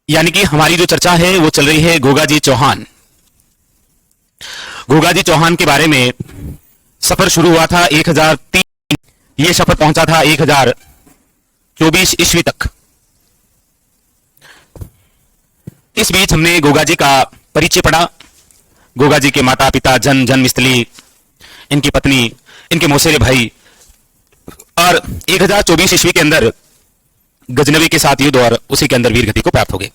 यानी कि हमारी जो चर्चा है वो चल रही है गोगाजी चौहान। गोगाजी चौहान के बारे में सफर शुरू हुआ था 1003, ये सफर पहुंचा था 1024 ईस्वी तक। इस बीच हमने गोगाजी का परिचय पढ़ा, गोगाजी के माता पिता, जन्मस्थली, इनकी पत्नी, इनके मौसेरे भाई, और 1024 ईस्वी के अंदर गजनवी के साथ युद्ध और उसी के अंदर वीर गति को प्राप्त हो गए।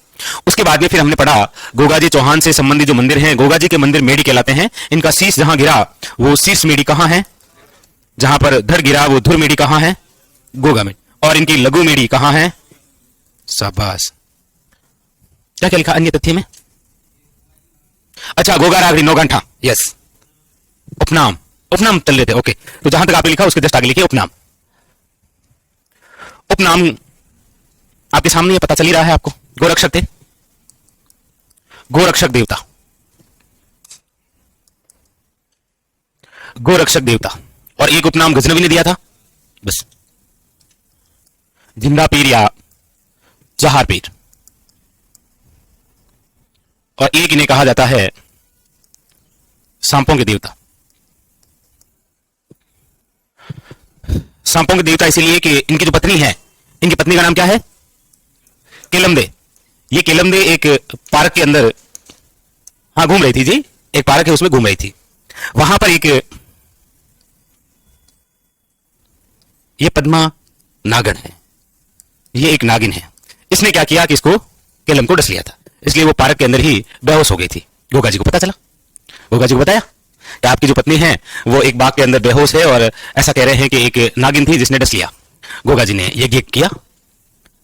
उसके बाद में फिर हमने पढ़ा गोगाजी चौहान से संबंधित जो मंदिर हैं, गोगाजी के मंदिर मेडी कहलाते हैं। इनका शीश जहां गिरा वो शीश मेडी कहां है, जहां पर धड़ गिरा वो धुर मेडी कहां है, गोगा में। और इनकी लघु मेडी कहां है, शाबाश। क्या क्या लिखा अन्य तथ्य में? अच्छा, गोगा रागरी नौगंठा, यस। उपनाम, उपनाम चल रहे थे, ओके। तो जहां तक आपने लिखा उसके जस्ट आगे लिखिए उपनाम। उपनाम आपके सामने पता चल ही रहा है आपको। गोरक्षक थे, गोरक्षक देवता, गोरक्षक देवता। और एक उपनाम गजनवी ने दिया था, बस, जिंदा पीर या जहार पीर। और एक इन्हें कहा जाता है सांपों के देवता। सांपों के देवता इसलिए कि इनकी जो पत्नी है, इनकी पत्नी का नाम क्या है, केलमदे। ये केलमदे एक पार्क के अंदर हाँ घूम रही थी जी, एक पार्क है उसमें घूम रही थी। वहां पर एक ये पद्मा नागन है, ये एक नागिन है। इसने क्या किया कि इसको केलम को डस लिया था, इसलिए वो पार्क के अंदर ही बेहोश हो गई थी। गोगा जी को पता चला, गोगा जी को बताया कि आपकी जो पत्नी है वो एक बाग के अंदर बेहोश है, और ऐसा कह रहे हैं कि एक नागिन थी जिसने डस लिया। गोगा जी ने यज्ञ किया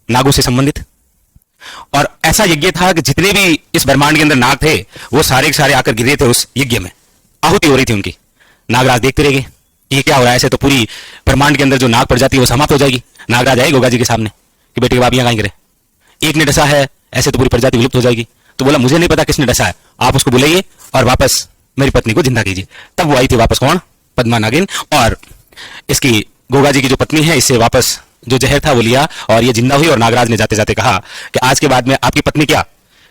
नागों से संबंधित, और ऐसा यज्ञ था कि जितने भी इस ब्रह्मांड के अंदर नाग थे वो सारे के सारे आकर गिर रहे थे उस यज्ञ में, आहुति हो रही थी उनकी। नागराज देखते रह गए ये क्या हो रहा है, ऐसे तो पूरी ब्रह्मांड के अंदर जो नाग पड़ जाती है वो समाप्त हो जाएगी। नागराज आए गोगा जी के सामने कि बेटे बाबियां कहां गिरे, एक ने डसा है, ऐसे तो पूरी प्रजाति विलुप्त हो जाएगी। तो बोला मुझे नहीं पता किसने डसा है, आप उसको बुलाइए और वापस मेरी पत्नी को जिंदा कीजिए। तब वो आई थी वापस, कौन, पद्मा नागिन। और इसकी गोगा जी की जो पत्नी है इससे वापस जो जहर था वो लिया और ये जिंदा हुई। और नागराज ने जाते जाते कहा कि आज के बाद में आपकी पत्नी क्या,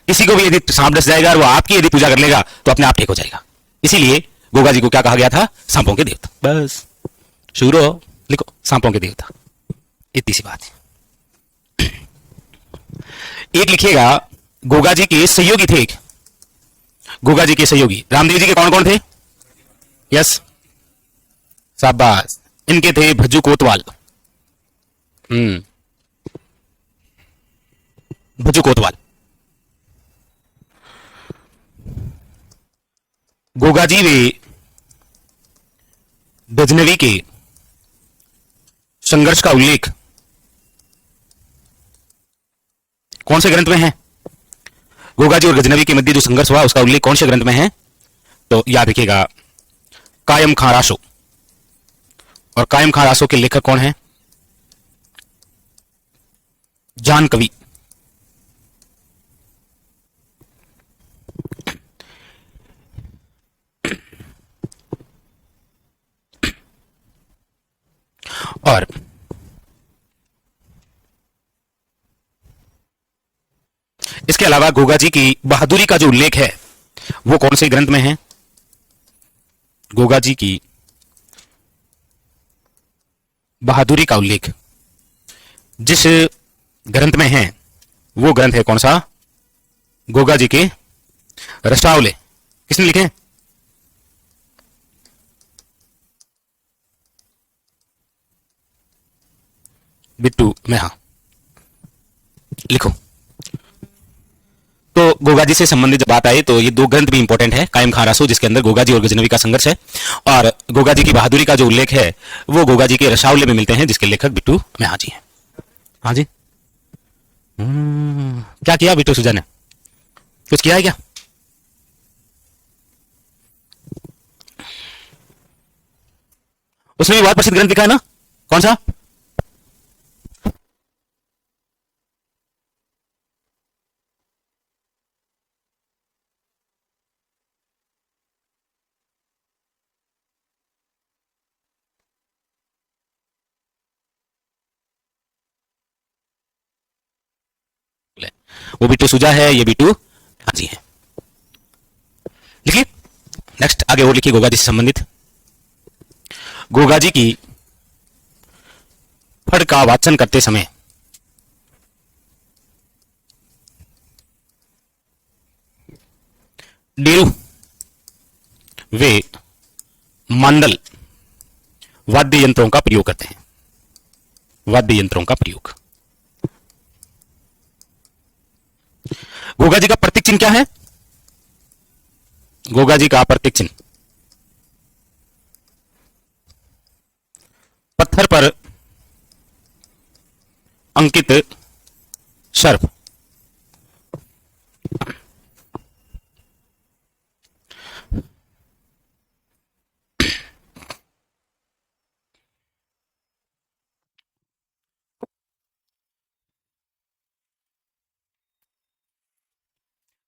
किसी को भी यदि सांप डस जाएगा और वो आपकी यदि पूजा कर लेगा तो अपने आप ठीक हो जाएगा। इसीलिए गोगा जी को क्या कहा गया था, सांपों के देवता। बस शुरू हो, लिखो सांपों के देवता, इतनी सी बात है। एक लिखिएगा गोगा जी के सहयोगी थे, एक गोगा जी के सहयोगी रामदेव जी के कौन कौन थे, यस, शाबाश। इनके थे भज्जू कोतवाल, भज्जू कोतवाल। गोगा जी वे गजनवी के संघर्ष का उल्लेख कौन से ग्रंथ में है, गोगा जी और गजनवी के मध्य जो संघर्ष हुआ उसका उल्लेख कौन से ग्रंथ में है, तो याद रखिएगा कायम खां रासो। और कायम खां रासो के लेखक कौन है, जान कवि। और इसके अलावा गोगा जी की बहादुरी का जो उल्लेख है वो कौन से ग्रंथ में है, गोगा जी की बहादुरी का उल्लेख जिस ग्रंथ में है वो ग्रंथ है कौन सा, गोगा जी के रसावले। किसने लिखे, बिट्टू मेहा, लिखो। तो गोगा जी से संबंधित जब बात आई तो ये दो ग्रंथ भी इंपॉर्टेंट है, कायम खां रासो जिसके अंदर गोगा जी और गजनवी का संघर्ष है, और गोगा जी की बहादुरी का जो उल्लेख है वो गोगा जी के रसावले में मिलते हैं जिसके लेखक बिट्टू मेहा जी हैं। हाँ जी, क्या किया बिट्टू सुजा ने, कुछ किया है क्या, उसने भी बहुत प्रसिद्ध ग्रंथ लिखा है ना, कौन सा, वो बिट्टू सुजा है, ये बिट्टू हाजी है। लिखिए नेक्स्ट, आगे और लिखिए गोगा जी से संबंधित। गोगा जी की फड़ का वाचन करते समय डेरू वे मंडल वाद्य यंत्रों का प्रयोग करते हैं। वाद्य यंत्रों का प्रयोग। गोगा जी का प्रतीक चिन्ह क्या है? गोगा जी का प्रतीक चिन्ह पत्थर पर अंकित सर्प।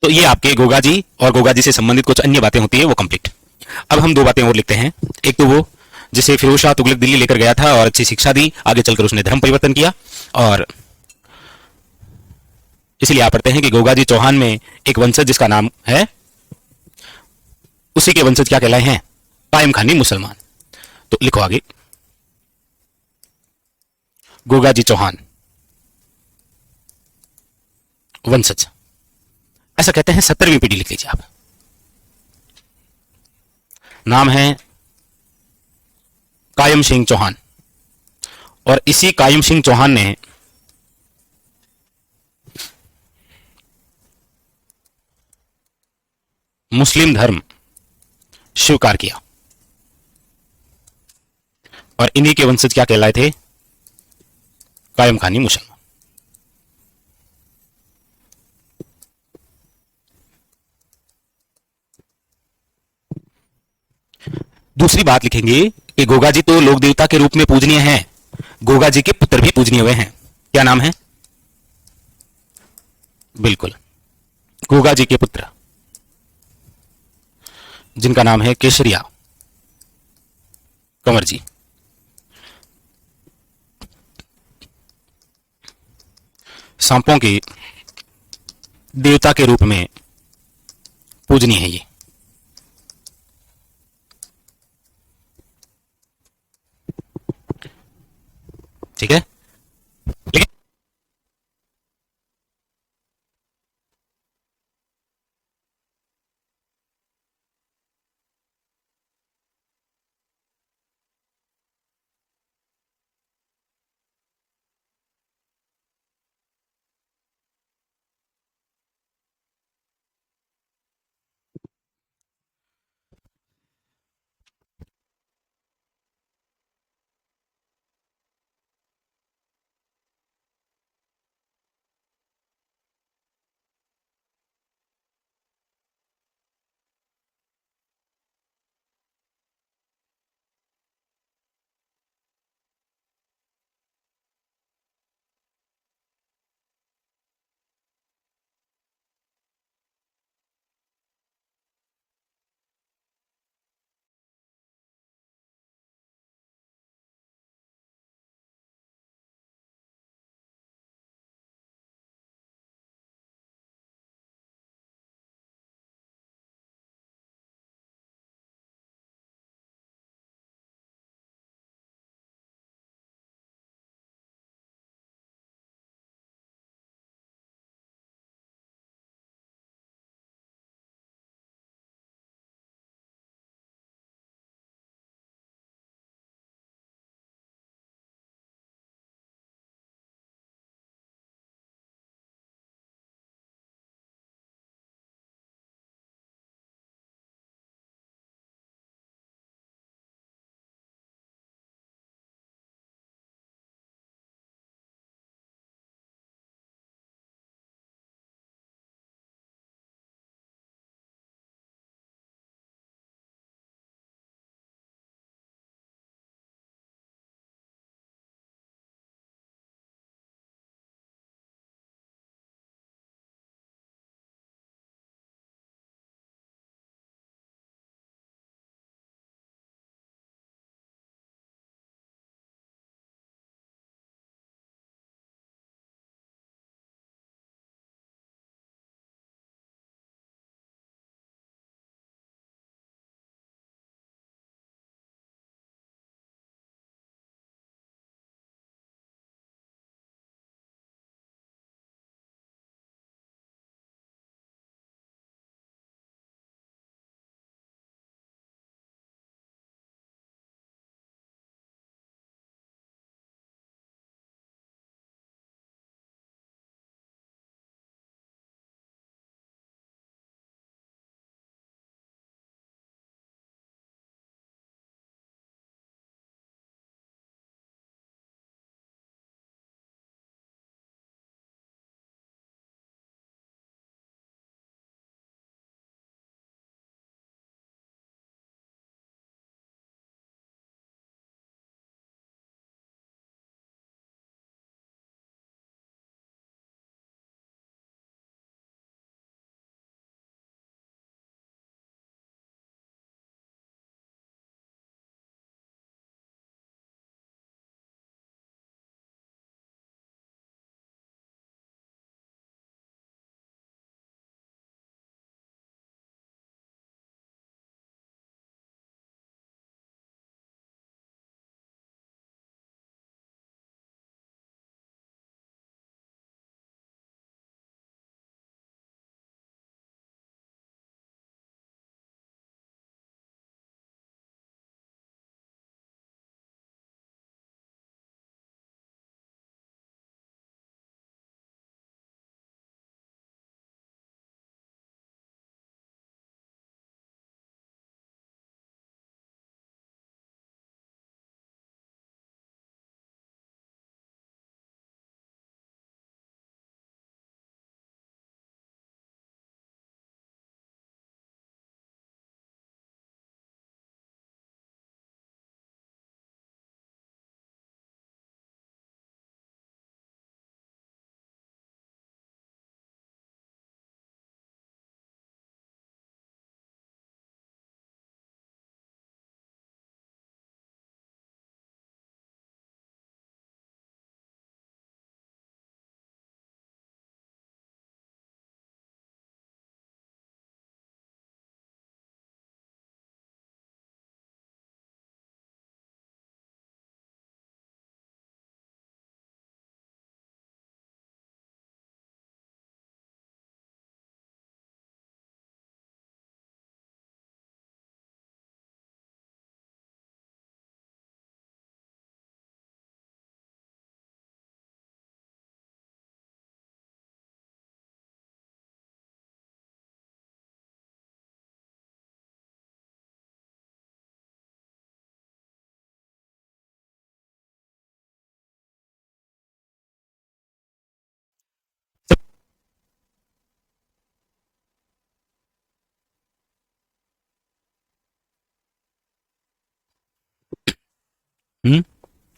तो ये आपके गोगा जी और गोगा जी से संबंधित कुछ अन्य बातें होती है वो कंप्लीट। अब हम दो बातें और लिखते हैं। एक तो वो जिसे फिरोज शाह तुगलक दिल्ली लेकर गया था और अच्छी शिक्षा दी, आगे चलकर उसने धर्म परिवर्तन किया, और इसलिए आप पढ़ते हैं कि गोगा जी चौहान में एक वंशज जिसका नाम है, उसी के वंशज क्या कहलाए हैं? कायम खानी मुसलमान। तो लिखो आगे, गोगा जी चौहान वंशज, ऐसा कहते हैं। 70वीं पीढ़ी लिख लीजिए आप। नाम है कायम सिंह चौहान, और इसी कायम सिंह चौहान ने मुस्लिम धर्म स्वीकार किया, और इन्हीं के वंशज क्या कहलाए थे? कायम खानी मुसलमान। दूसरी बात लिखेंगे कि गोगा जी तो लोक देवता के रूप में पूजनीय हैं, गोगा जी के पुत्र भी पूजनीय हुए हैं। क्या नाम है? बिल्कुल, गोगा जी के पुत्र, जिनका नाम है केसरिया कंवर जी, सांपों के देवता के रूप में पूजनीय है ये। ठीक है, लेकिन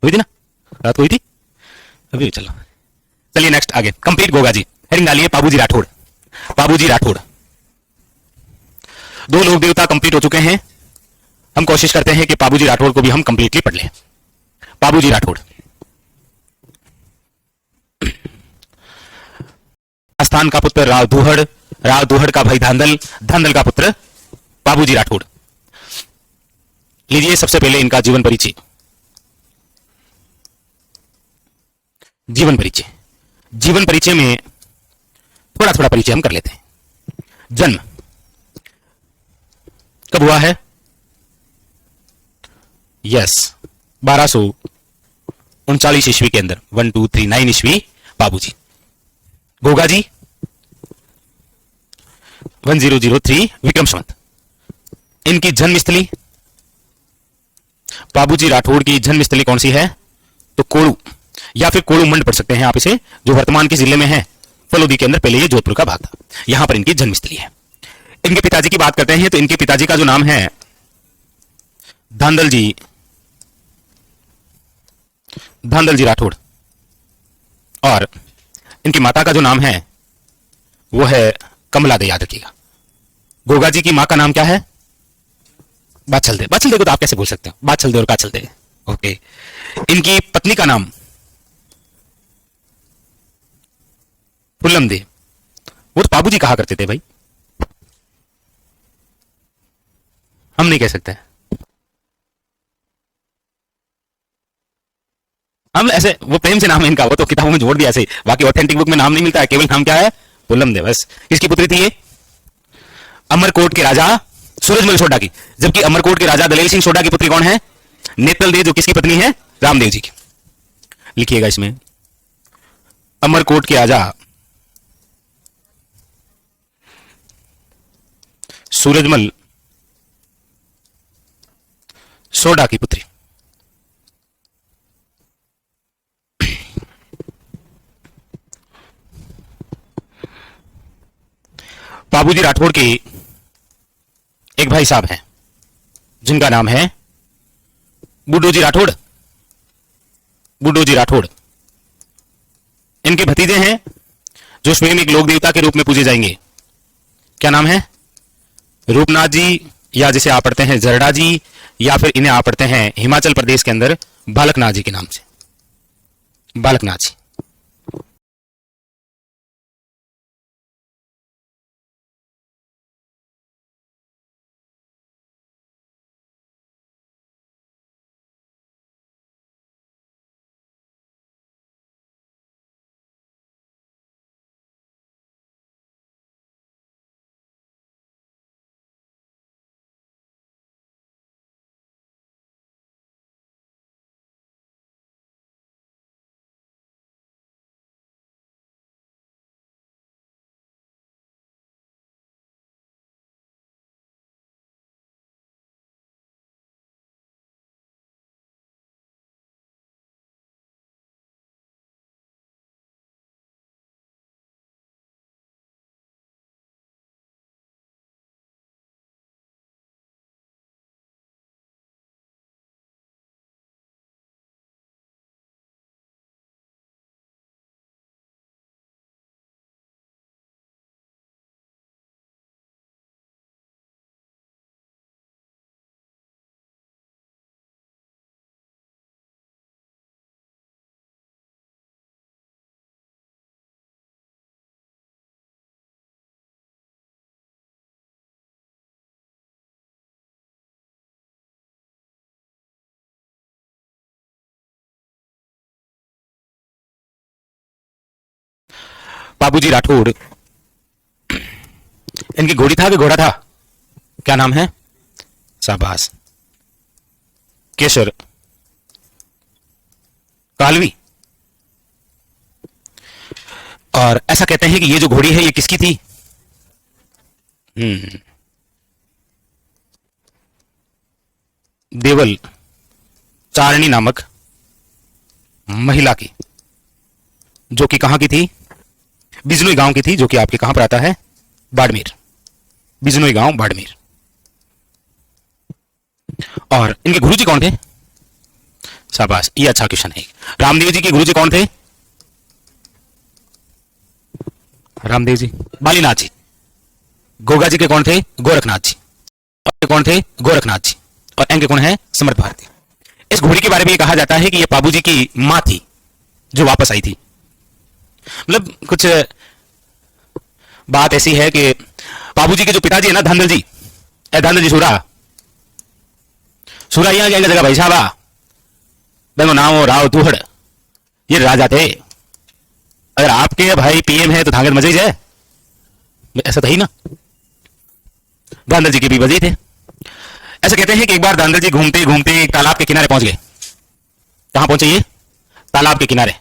हुई थी ना, रात को हुई थी, अभी चलो। चलिए नेक्स्ट आगे, कंप्लीट गोगा जी। हेडिंग डालिए बाबूजी राठौड़। बाबूजी राठौड़, दो लोक देवता कंप्लीट हो चुके हैं। हम कोशिश करते हैं कि बाबूजी राठौड़ को भी हम कंप्लीटली पढ़ लें। बाबूजी राठौड़, स्थान का पुत्र राव दुहड़, राव दुहड़ का भाई धांधल, धांधल का पुत्र बाबूजी राठौड़। लीजिए सबसे पहले इनका जीवन परिचय। जीवन परिचय, जीवन परिचय में थोड़ा थोड़ा परिचय हम कर लेते हैं। जन्म कब हुआ है? यस, 1239 ईस्वी के अंदर, 1239 ईस्वी बाबूजी। गोगा जी 1003 विक्रम संवत। इनकी जन्मस्थली, बाबूजी राठौड़ की जन्मस्थली कौन सी है? तो कोड़ू या फिर कोड़ू मंड पढ़ सकते हैं आप इसे, जो वर्तमान के जिले में है, फलोदी के अंदर। पहले ये जोधपुर का भाग था, यहां पर इनकी जन्मस्थली है। इनके पिताजी की बात करते हैं तो इनके पिताजी का जो नाम है धांधल जी, धांधल जी राठौड़, और इनकी माता का जो नाम है वो है कमला दे, याद रखिएगा। गोगा जी की मां का नाम क्या है? बाछल दे। बाछल दे को तो आप कैसे बोल सकते हो, बाछल दे और काछल दे। ओके, इनकी पत्नी का नाम फुल्लम दे। वो तो बाबूजी कहा करते थे भाई, हम नहीं कह सकते। हम ऐसे, वो प्रेम से नाम है इनका, वो तो किताबों में जोड़ दिया ऐसे, बाकी ऑथेंटिक बुक में नाम नहीं मिलता है, केवल नाम क्या है? फुल्लम दे बस। किसकी पुत्री थी ये? अमरकोट के राजा सूरजमल सोडा की। जबकि अमरकोट के राजा दलेल सिंह सोडा की पुत्री कौन है? नेतल दे, जो किसकी पत्नी है? रामदेव जी की। लिखिएगा इसमें, अमरकोट के राजा सूरजमल सोडा की पुत्री। बाबूजी राठौड़ के एक भाई साहब हैं जिनका नाम है बुड्ढो जी राठौड़। बुड्ढो जी राठौड़ इनके भतीजे हैं, जो स्वयं एक लोक देवता के रूप में पूजे जाएंगे। क्या नाम है? रूपनाथ जी, या जिसे आप पढ़ते हैं जरडा जी, या फिर इन्हें आप पढ़ते हैं हिमाचल प्रदेश के अंदर बालकनाथ जी के नाम से, बालकनाथ जी। बाबूजी राठौड़, इनकी घोड़ी था कि घोड़ा था? क्या नाम है? शाबाश, केसर कालवी। और ऐसा कहते हैं कि ये जो घोड़ी है ये किसकी थी? देवल चारणी नामक महिला की, जो कि कहां की थी? बिजनोई गांव की थी, जो कि आपके कहां पर आता है? बाड़मेर, बिजनोई गांव बाड़मेर। और इनके गुरुजी कौन थे? शाबाश, ये अच्छा क्वेश्चन है। रामदेव जी के गुरु जी कौन थे? रामदेव जी बालीनाथ जी। गोगा जी के कौन थे? गोरखनाथ जी। और कौन थे? गोरखनाथ जी। और एम के कौन है? समर्थ भारती। इस घोड़ी के बारे में ये कहा जाता है कि ये बाबूजी की मां थी जो वापस आई थी। मतलब कुछ बात ऐसी है कि बाबूजी के जो पिताजी है ना, धांधल जी, धांधल जी सूरा सूरा यहाँ जाएंगे जगह भाई साहब बेंगो नाव राव दूहड़, ये राजा थे। अगर आपके भाई पीएम है तो धांगत मजे ही जाए, ऐसा तो ही ना। धांधल जी के भी वजी थे। ऐसा कहते हैं कि एक बार धांधल जी घूमते घूमते एक तालाब के किनारे पहुंच गए। कहां पहुंचे ये? तालाब के किनारे।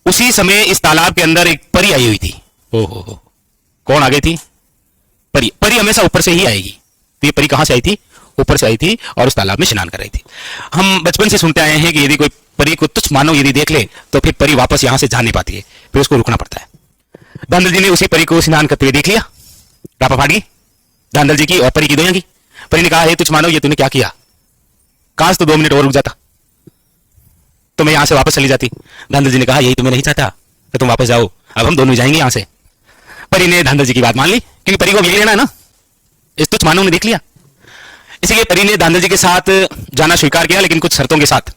उसी समय इस तालाब के अंदर एक परी आई हुई थी। ओहो, कौन आ गई थी? परी। परी हमेशा ऊपर से ही आएगी, तो ये परी कहां से आई थी? ऊपर से आई थी और उस तालाब में स्नान कर रही थी। हम बचपन से सुनते आए हैं कि यदि कोई परी को तुच्छ मानव यदि देख ले तो फिर परी वापस यहां से जा नहीं पाती है, फिर उसको रुकना पड़ता है। धांधल जी ने उसी परी को स्नान करते हुए देख लिया। रापा फाट गई धांधल जी की और परी की, दोनों की। परी ने कहा, हे तुच्छ मानव, ये तूने क्या किया? काश तो 2 मिनट और रुक जाता तो मैं यहां से वापस चली जाती। धांधल जी ने कहा, यही तुम्हें नहीं चाहता कि तुम वापस जाओ, अब हम दोनों जाएंगे यहां से। परी ने धांधल जी की बात मान ली, क्योंकि परी को यही लेना है ना, इस तुच्छ मानव ने देख लिया। इसलिए परी ने धांधल जी के साथ जाना स्वीकार किया, लेकिन कुछ शर्तों के साथ।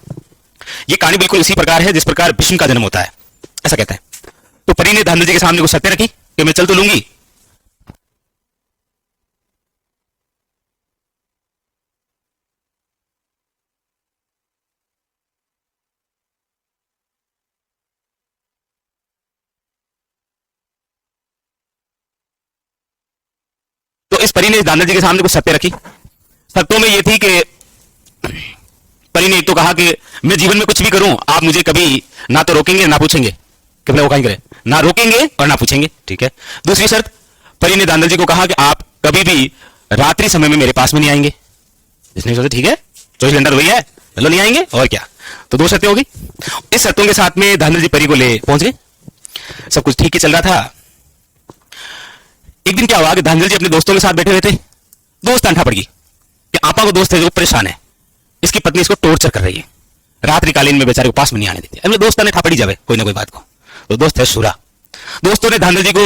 यह कहानी बिल्कुल उसी प्रकार है जिस प्रकार भीष्म का जन्म होता है, ऐसा कहता है। तो परी ने धांधल जी के सामने कुछ शर्तें रखी कि मैं चल तो लूंगी, तो इस परी ने धांधल जी के सामने कुछ शर्तें रखी। शर्तों में यह थी कि परी ने एक तो कहा कि मैं जीवन में कुछ भी करूं, आप मुझे कभी ना तो रोकेंगे ना पूछेंगे, कि वो कहीं करे, ना रोकेंगे और ना पूछेंगे, ठीक है। दूसरी शर्त, परी ने धांधल जी को कहा कि आप कभी भी रात्रि समय में मेरे पास में नहीं आएंगे। इसने सोचा ठीक है, 24 घंटा वही है, चलो नहीं आएंगे और क्या। तो 2 शर्तें होगी। इस शर्तों के साथ में धांधल जी परी को ले पहुंच गए। सब कुछ ठीक ही चल रहा था। एक दिन क्या हुआ कि धांधल जी अपने दोस्तों के साथ बैठे हुए थे। दोस्त अंठा पड़ गई कि आपा को दोस्त है जो परेशान है, इसकी पत्नी इसको टॉर्चर कर रही है, रात्रिकालीन में बेचारे को पास में नहीं आने देती। अपने दोस्त ने ठापड़ी जावे कोई ना कोई बात को। तो दोस्त है सूरा। दोस्तों ने धांधल जी को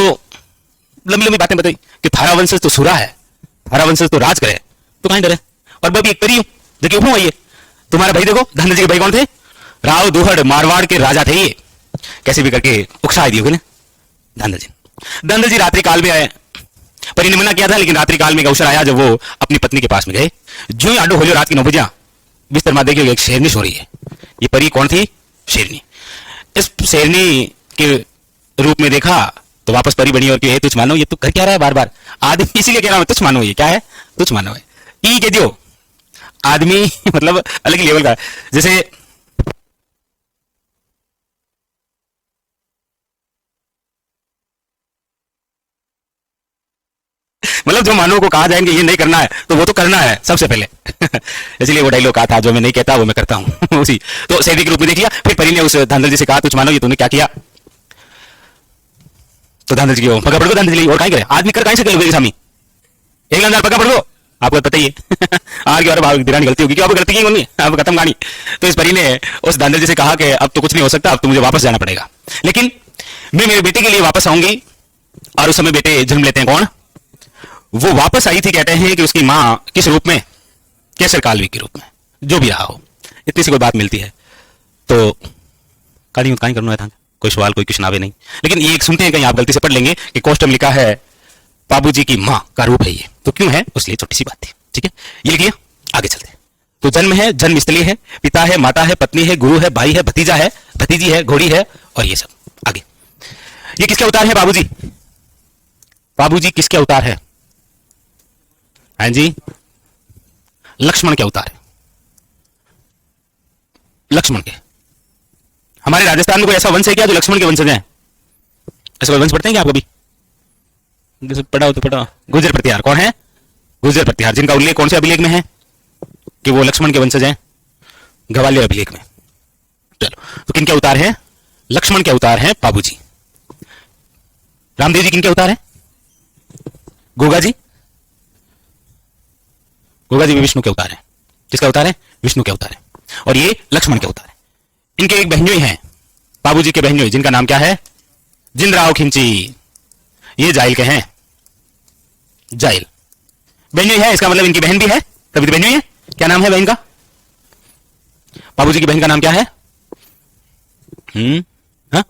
लंबी लंबी बातें बताई कि थारा वंशज तो सूरा है, थारा वंशज तो राज करे, तो कहीं डरे। और मैं भी एक परी हूं, देखिए हूं आइए। तुम्हारा भाई देखो, धांधल जी के भाई कौन थे? राव दूहड़, मारवाड़ के राजा थे ये। कैसे भी करके उकसा दी होगी ना धांधल जी। धांधल जी रात्रि काल में आए। परी ने मना किया था, लेकिन रात्रि काल में एक अवसर आया जब वो अपनी पत्नी के पास में गए। जो ही आडो होलियो रात की 9 बजे बिस्तर में देखिए एक शेरनी सो रही है। ये परी कौन थी? शेरनी। इस शेरनी के रूप में देखा तो वापस परी बनी और कि तुझ मानो, ये तू कर क्या रहा है बार बार? आदमी इसीलिए कह रहा हूं तुझ मानो, ये क्या है? तुझ मानो है, ई कह दियो आदमी मतलब अलग ही लेवल का। जैसे मतलब जो मानव को कहा जाएंगे ये नहीं करना है तो वो तो करना है सबसे पहले इसलिए वो डायलॉग कहा था, जो मैं नहीं कहता वो मैं करता हूं उसी। तो शेरनी के रूप में देख लिया। फिर परी ने उस धांधल जी से कहा, तुझ मानो ये तूने क्या किया? तो धांधल जी की पका पड़ गो। धांधल जी और कहीं करे आदमी कर कहीं से स्वामी, एक लंदार पका पड़ गो, आपको पता ही है आज की बार दिरानी गलती होगी, आपको गलती की होगी, आपको खत्म कहानी। तो इस परी ने उस धांधल जी से कहा कि अब तो कुछ नहीं हो सकता, अब तो मुझे वापस जाना पड़ेगा, लेकिन मैं मेरे बेटे के लिए वापस आऊंगी। और उस समय बेटे जन्म लेते हैं कौन? वो वापस आई थी, कहते हैं कि उसकी मां किस रूप में? केसर कालवी के रूप में, जो भी रहा हो। इतनी सी कोई बात मिलती है तो कहीं करना है था, कोई सवाल कोई क्वेश्चन आवे नहीं। लेकिन ये एक सुनते हैं, कहीं आप गलती से पढ़ लेंगे कि कोष्टक लिखा है बाबूजी की मां का रूप है ये, तो क्यों है उसलिए छोटी सी बात थी, ठीक है। ये लिखिए, आगे चलते हैं। तो जन्म है, जन्म स्थली है, पिता है, माता है, पत्नी है, गुरु है, भाई है, भतीजा है, भतीजी है, घोड़ी है, और ये सब आगे। ये किसके अवतार है? बाबूजी। बाबूजी किसके अवतार है? हाँ जी, लक्ष्मण के अवतार है। लक्ष्मण के। हमारे राजस्थान में कोई ऐसा वंश है क्या जो लक्ष्मण के वंशज हैं? ऐसा कोई वंश पढ़ते हैं क्या आप कभी? पढ़ा हो तो पढ़ा। गुर्जर प्रतिहार कौन है? गुर्जर प्रतिहार, जिनका उल्लेख कौन से अभिलेख में है कि वो लक्ष्मण के वंशज हैं? ग्वालियर अभिलेख में। चलो, तो किनके अवतार है? लक्ष्मण के अवतार है बाबूजी। रामदेव जी किनके अवतार है? गोगा जी। गोगा जी भी विष्णु के अवतार है। किसका अवतार है? विष्णु के अवतार है। और ये लक्ष्मण के अवतार है। इनके एक बहनोई हैं, बाबूजी के बहनोई, जिनका नाम क्या है? जिनराव खिंची। ये जाइल के हैं, जाइल बहनोई है, इसका मतलब इनकी बहन भी है, तभी तो बहनोई है। क्या नाम है बहन का? बाबूजी की बहन का नाम क्या है? हाँ,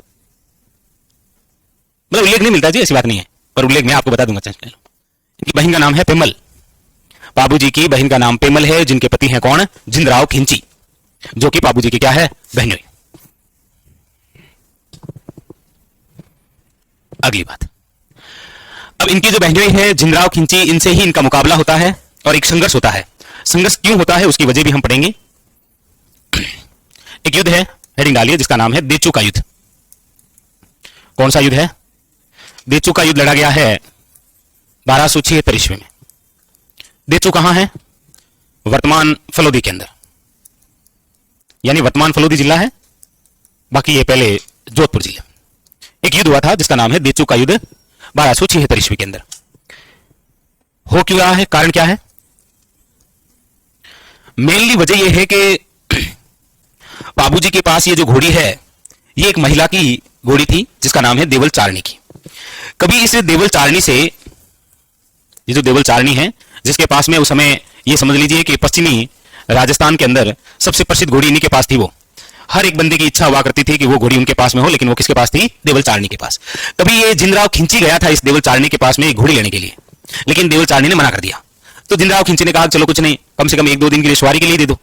मतलब उल्लेख नहीं मिलता जी, ऐसी बात नहीं है, पर उल्लेख मैं आपको बता दूंगा। इनकी बहन का नाम है पेमल। बाबूजी की बहन का नाम पेमल है, जिनके पति हैं कौन? जिनराव खिंची, जो कि बाबूजी की क्या है? बहनोई। अगली बात, अब इनकी जो बहनोई है जिनराव खिंची, इनसे ही इनका मुकाबला होता है और एक संघर्ष होता है। संघर्ष क्यों होता है उसकी वजह भी हम पढ़ेंगे। एक युद्ध है, हेडिंग डालिए, जिसका नाम है देचू का युद्ध। कौन सा युद्ध है? देचू का युद्ध लड़ा गया है 1276 ईस्वी में। देचू कहां है? वर्तमान फलोदी के अंदर, यानी वर्तमान फलोदी जिला है, बाकी ये पहले जोधपुर जिला। एक युद्ध हुआ था जिसका नाम है देचू का युद्ध 1276 ईस्वी के अंदर। हो क्यों रहा है? कारण क्या है? मेनली वजह यह है कि बाबूजी के पास ये जो घोड़ी है, ये एक महिला की घोड़ी थी जिसका नाम है देवल चारणी की। कभी इस देवल चारणी से, ये जो देवल चारणी है जिसके पास में उस समय ये समझ लीजिए कि पश्चिमी राजस्थान के अंदर सबसे प्रसिद्ध घोड़ी इन्हीं के पास थी। वो हर एक बंदे की इच्छा हुआ करती थी कि वो घोड़ी उनके पास में हो, लेकिन वो किसके पास थी? देवल चारणी के पास। कभी ये जिनराव खिंची गया था इस देवल चारणी के पास में एक घोड़ी लेने के लिए, लेकिन देवल चारणी ने मना कर दिया। तो जिनराव खिंची ने कहा चलो कुछ नहीं, कम से कम 1-2 दिन के लिए सवारी के लिए दे दो।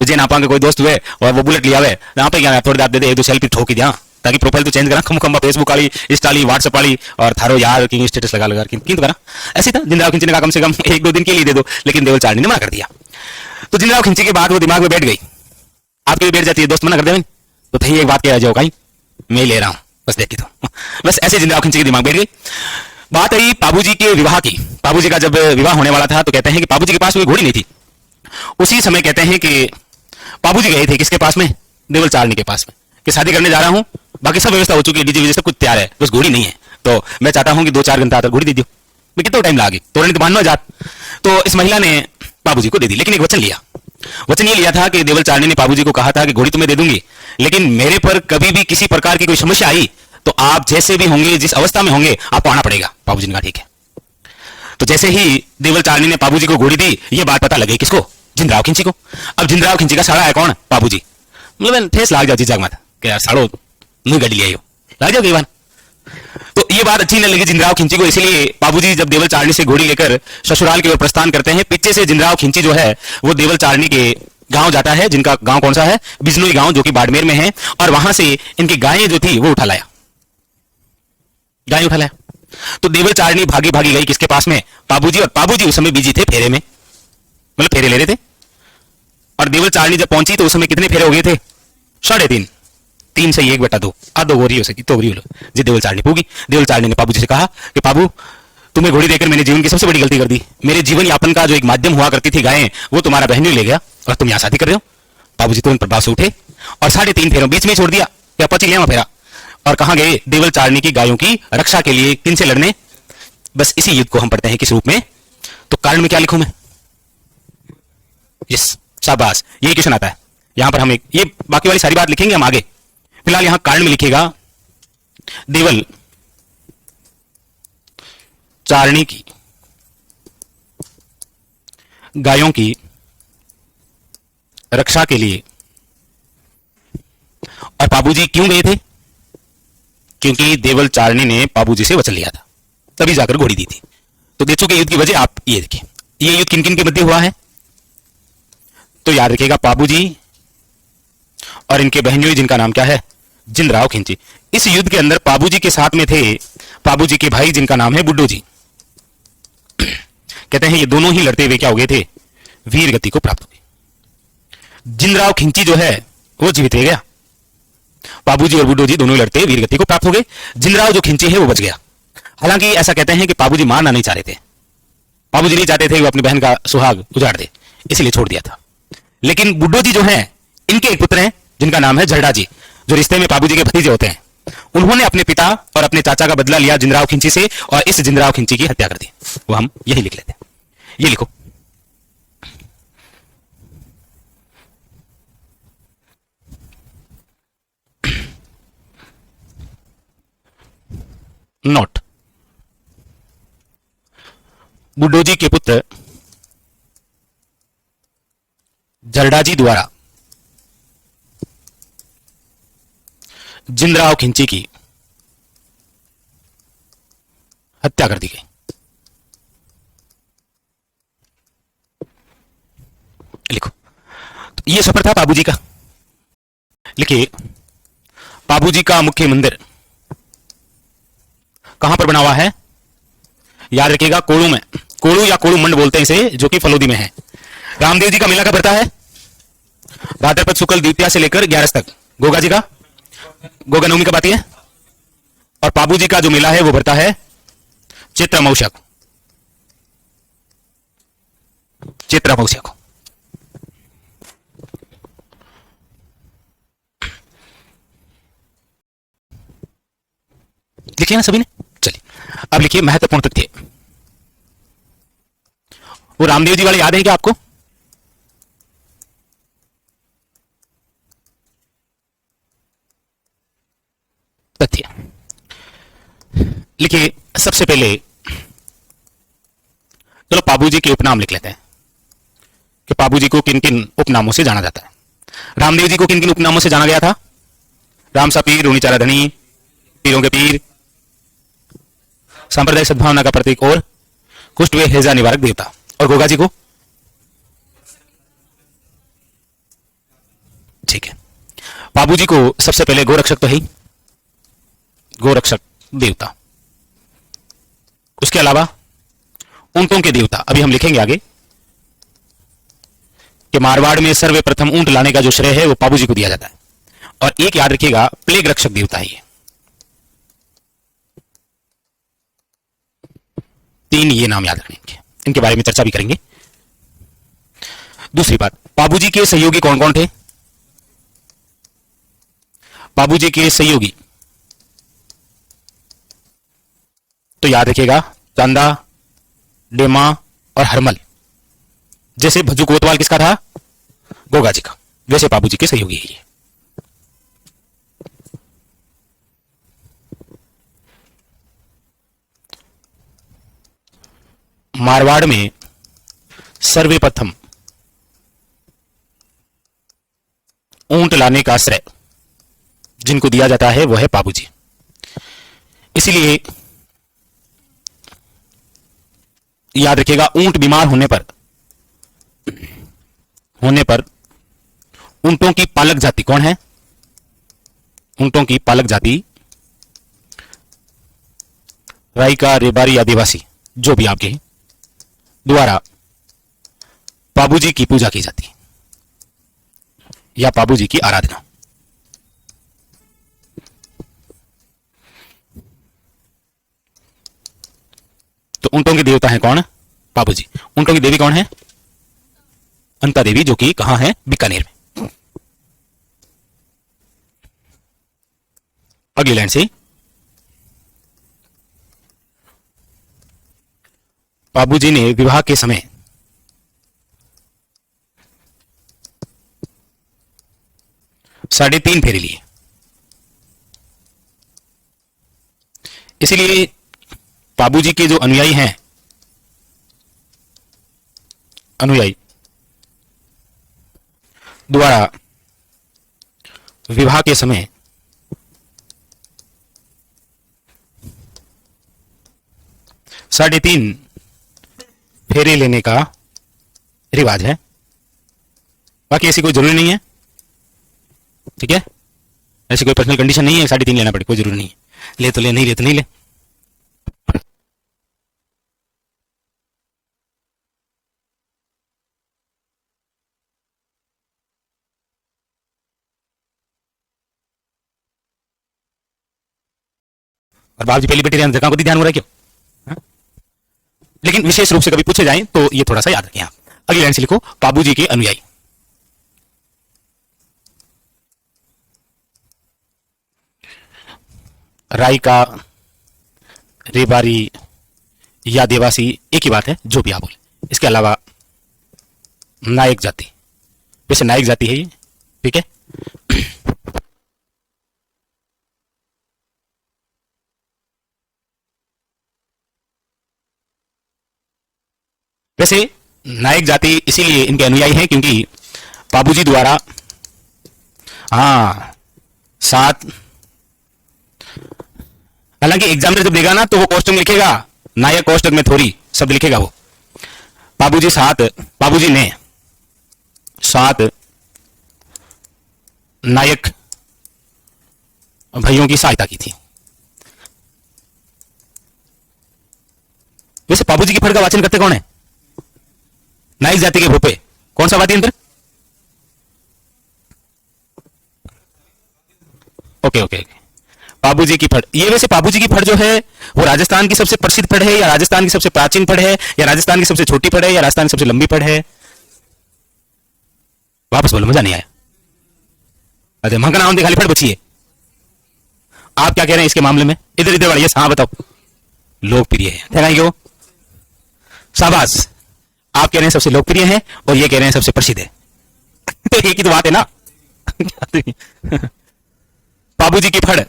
विजय नापा के कोई दोस्त हुए और वो बुलेट लिया हुए, यहाँ पे क्या थोड़ी देर दे दे, 1-2 सेल्फी ठोक ही दिया, ताकि प्रोफाइल तो चेंज करा, खम फेसबुक वाली, इंस्टा वाली, व्हाट्सएप वाली, और थारो यार की स्टेटस लगा लगा किन करा। ऐसे था, जिनराव खिंची ने कहा कम से कम 1-2 दिन के लिए दे दो, लेकिन देवल चारणी ने मना कर दिया। तो जिनराव खिंची के बाद वो दिमाग में बैठ गई, आपके भी बैठ जाती है, दोस्त मना कर दे तो भाई एक बात कह जाओ, कहीं मैं ले रहा हूं, बस देखी तो बस ऐसे जिनराव खिंची के दिमाग बैठ गई। बात आई बाबूजी के विवाह की। बाबूजी का जब विवाह होने वाला था तो कहते हैं कि बाबूजी के पास कोई घोड़ी नहीं थी। उसी समय कहते हैं कि बाबूजी गए थे किसके पास में? देवल चारणी के पास में, कि शादी करने जा रहा हूं, बाकी सब व्यवस्था हो चुकी है, डीजे वीजे सब कुछ तैयार है, बस घोड़ी नहीं है, तो मैं चाहता हूं कि 2-4 घंटा तक घोड़ी दे दो। मैं कितना टाइम लागे, तो तो मानो जात। तो इस महिला ने बाबूजी को दे दी, लेकिन एक वचन लिया। वचन ये लिया था कि देवल चारणी ने बाबूजी को कहा था कि घोड़ी तुम्हें दे दूंगी, लेकिन मेरे पर कभी भी किसी प्रकार की कोई समस्या आई तो आप जैसे भी होंगे, जिस अवस्था में होंगे, आपको आना पड़ेगा। बाबूजी ने कहा ठीक है। तो जैसे ही देवल चारणी ने बाबूजी को घोड़ी दी, ये बात पता लगी किसको? जिनराव खिंची को। अब जिनराव खिंची का साड़ा है कौन? बाबूजी। मतलब ठेस लाग जाती जग मत कि यार साड़ो नहीं गड़ी लिया, लाग जाओ कई बार। तो ये बात अच्छी नहीं लगी जिनराव खिंची को, इसलिए बाबूजी जब देवल चारणी से घोड़ी लेकर ससुराल की ओर प्रस्थान करते हैं, पीछे से जिनराव खिंची जो है वो देवल चारणी के गांव जाता है, जिनका गांव कौन सा है? बिजनोई गांव, जो कि बाड़मेर में है, और वहां से इनकी गायें जो थी वो उठा लाया, गाय उठा लाया। तो देवल चारणी भागी भागी गई किसके पास में? बाबूजी। और बाबूजी उस समय बिजी थे फेरे में, मतलब फेरे ले रहे थे। और देवल चारणी जब पहुंची तो उस समय कितने फेरे हो गए थे? 3.5। 3 से 1/2, आधो गोरी हो सकी तो गोरी जी देवल चारणी पूगी। देवल चारणी ने बाबूजी से कहा कि बाबू, तुम्हें घोड़ी देकर मैंने जीवन की सबसे बड़ी गलती कर दी। मेरे जीवन यापन का जो एक माध्यम हुआ करती थी गायें, वो तुम्हारा बहन ले गया और तुम यहां शादी कर रहे हो। बाबूजी तुरंत प्रभाव से उठे और 3.5 फेरों बीच में छोड़ दिया, या 25 लिया फेरा, और कहां गए? देवल चारणी की गायों की रक्षा के लिए। किन से लड़ने? बस इसी युद्ध को हम पढ़ते हैं किस रूप में? तो कारण में क्या लिखूं मैं? यस, शाबाश, ये क्वेश्चन आता है। यहां पर हम एक ये बाकी वाली सारी बात लिखेंगे हम आगे, फिलहाल यहां कारण में लिखिएगा देवल चारणी की गायों की रक्षा के लिए। और बाबूजी क्यों गए थे? क्योंकि देवल चारणी ने बाबूजी से वचन लिया था, तभी जाकर घोड़ी दी थी। तो देचू के युद्ध की वजह आप ये देखिए। ये युद्ध किन किन के मध्य हुआ है? तो याद रखिएगा, बाबूजी और इनके बहनोई, जिनका नाम क्या है? जिनराव खिंची। इस युद्ध के अंदर बाबूजी के साथ में थे बाबूजी के भाई, जिनका नाम है बुड्ढू जी। कहते हैं ये दोनों ही लड़ते हुए क्या हो गए थे? वीर गति को प्राप्त हो गए। जिनराव खिंची जो है वो जीवित रह गया, बाबूजी और बुड्ढू जी दोनों लड़ते वीर गति को प्राप्त हो गए। जिनराव जो खिंची है वो बच गया। हालांकि ऐसा कहते हैं कि बाबूजी मारना नहीं चाह रहे थे, बाबूजी नहीं चाहते थे वो अपनी बहन का सुहाग उजाड़ दे, इसलिए छोड़ दिया था। लेकिन बुड्ढू जी जो हैं, इनके एक पुत्र हैं जिनका नाम है झरडा जी, जो रिश्ते में बाबूजी के भतीजे होते हैं। उन्होंने अपने पिता और अपने चाचा का बदला लिया जिनराव खिंची से, और इस जिनराव खिंची की हत्या कर दी। वो हम यही लिख लेते हैं, ये लिखो। नोट, बुड्डोजी के पुत्र जरडाजी द्वारा जिंदराव खिंची की हत्या कर दी गई। लिखो, तो ये सफर था पाबूजी का। लिखिए, पाबूजी का मुख्य मंदिर कहां पर बना हुआ है? याद रखिएगा, कोड़ू में। कोड़ू या कोड़ू मंड बोलते हैं इसे, जो कि फलोदी में है। रामदेव जी का मेला कब पड़ता है? भाद्रपद शुक्ल द्वितीया से लेकर 11 तक। गोगा जी का गोगा नवमी कब आती है? और पाबूजी का जो मेला है वो भरता है चैत्र अमावस्या को। चैत्र अमावस्या को। लिखिए ना सभी ने। चलिए अब लिखिए महत्वपूर्ण तथ्य। वो रामदेव जी वाले याद है क्या आपको? तथ्य लिखिए। सबसे पहले चलो पाबूजी के उपनाम लिख लेते हैं कि पाबूजी को किन किन उपनामों से जाना जाता है। रामदेव जी को किन किन उपनामों से जाना गया था? रामसा पीर, रूणीचारा धनी, पीरों के पीर, सांप्रदायिक सद्भावना का प्रतीक और कुष्ठ व हैजा निवारक देवता। और गोगा जी को? ठीक है, पाबूजी को सबसे पहले गोरक्षक तो है ही, गोरक्षक देवता। उसके अलावा ऊंटों के देवता। अभी हम लिखेंगे आगे कि मारवाड़ में सर्वप्रथम ऊंट लाने का जो श्रेय है वो पाबूजी को दिया जाता है। और एक याद रखिएगा, प्लेग रक्षक देवता है ये। 3 ये नाम याद रखने के, इनके बारे में चर्चा भी करेंगे। दूसरी बात, पाबूजी के सहयोगी कौन कौन थे? पाबूजी के सहयोगी तो याद रखिएगा, चांदा, डेमा और हरमल। जैसे भज्जू कोतवाल किसका था? गोगा जी का। वैसे पाबूजी के सहयोगी है ये। मारवाड़ में सर्वप्रथम ऊंट लाने का श्रेय जिनको दिया जाता है वो है पाबूजी। इसलिए याद रखिएगा, ऊंट बीमार होने पर ऊंटों की पालक जाति कौन है? ऊंटों की पालक जाति राइका, रेबारी, आदिवासी जो भी आपके द्वारा पाबूजी की पूजा की जाती है या पाबूजी की आराधना। तो ऊंटों के देवता हैं कौन? पाबूजी। ऊंटों की देवी कौन है? अंता देवी, जो कि कहां है? बीकानेर में। अगली लाइन से, पाबूजी ने विवाह के समय साढ़े 3 फेरे लिए। इसलिए पाबूजी के जो अनुयायी हैं, अनुयायी द्वारा विवाह के समय साढ़े 3 फेरे लेने का रिवाज है। बाकी ऐसी कोई जरूरी नहीं है, ठीक है? ऐसी कोई पर्सनल कंडीशन नहीं है 3.5 लेना पड़े, कोई जरूरी नहीं है। ले तो ले, नहीं ले तो नहीं ले। और बाप जी पहली बेटी ध्यान को ध्यान हो रहा है क्यों? हा? लेकिन विशेष रूप से कभी पूछे जाए तो ये थोड़ा सा याद रखें आप। अगली लाइन से लिखो, पाबूजी के अनुयायी। राइका, रेबारी या देवासी एक ही बात है, जो भी आप बोले। इसके अलावा नायक जाति, वैसे नायक जाति है ये, ठीक है? वैसे नायक जाति इसीलिए इनके अनुयायी हैं क्योंकि बाबूजी द्वारा 7, हालांकि एग्जामिनर जब देगा ना तो वो कोष्टक में लिखेगा, नायक कोष्टक में थोड़ी शब्द लिखेगा वो। बाबूजी ने 7 नायक भाइयों की सहायता की थी। वैसे बाबूजी की फड़ का वाचन करते कौन है? नायक जाति के भूपे। कौन सा वाद्य यंत्र? ओके। बाबूजी की फड़, ये वैसे बाबूजी की फड़ जो है वो राजस्थान की सबसे प्रसिद्ध फड़ है या राजस्थान की सबसे प्राचीन फड़ है या राजस्थान की सबसे छोटी फड़ है या राजस्थान की सबसे लंबी फड़ है? वापस बोलो, मजा नहीं आया। अरे मंगना नाम खाली फड़ बची है। आप क्या कह रहे हैं इसके मामले में? इधर इधर बढ़िए, हाँ बताओ। लोकप्रिय है, थैंक यू, शाबाश। आप कह रहे हैं सबसे लोकप्रिय है और ये कह रहे हैं सबसे प्रसिद्ध है। तो एक ही तो बात है ना। बाबूजी की फड़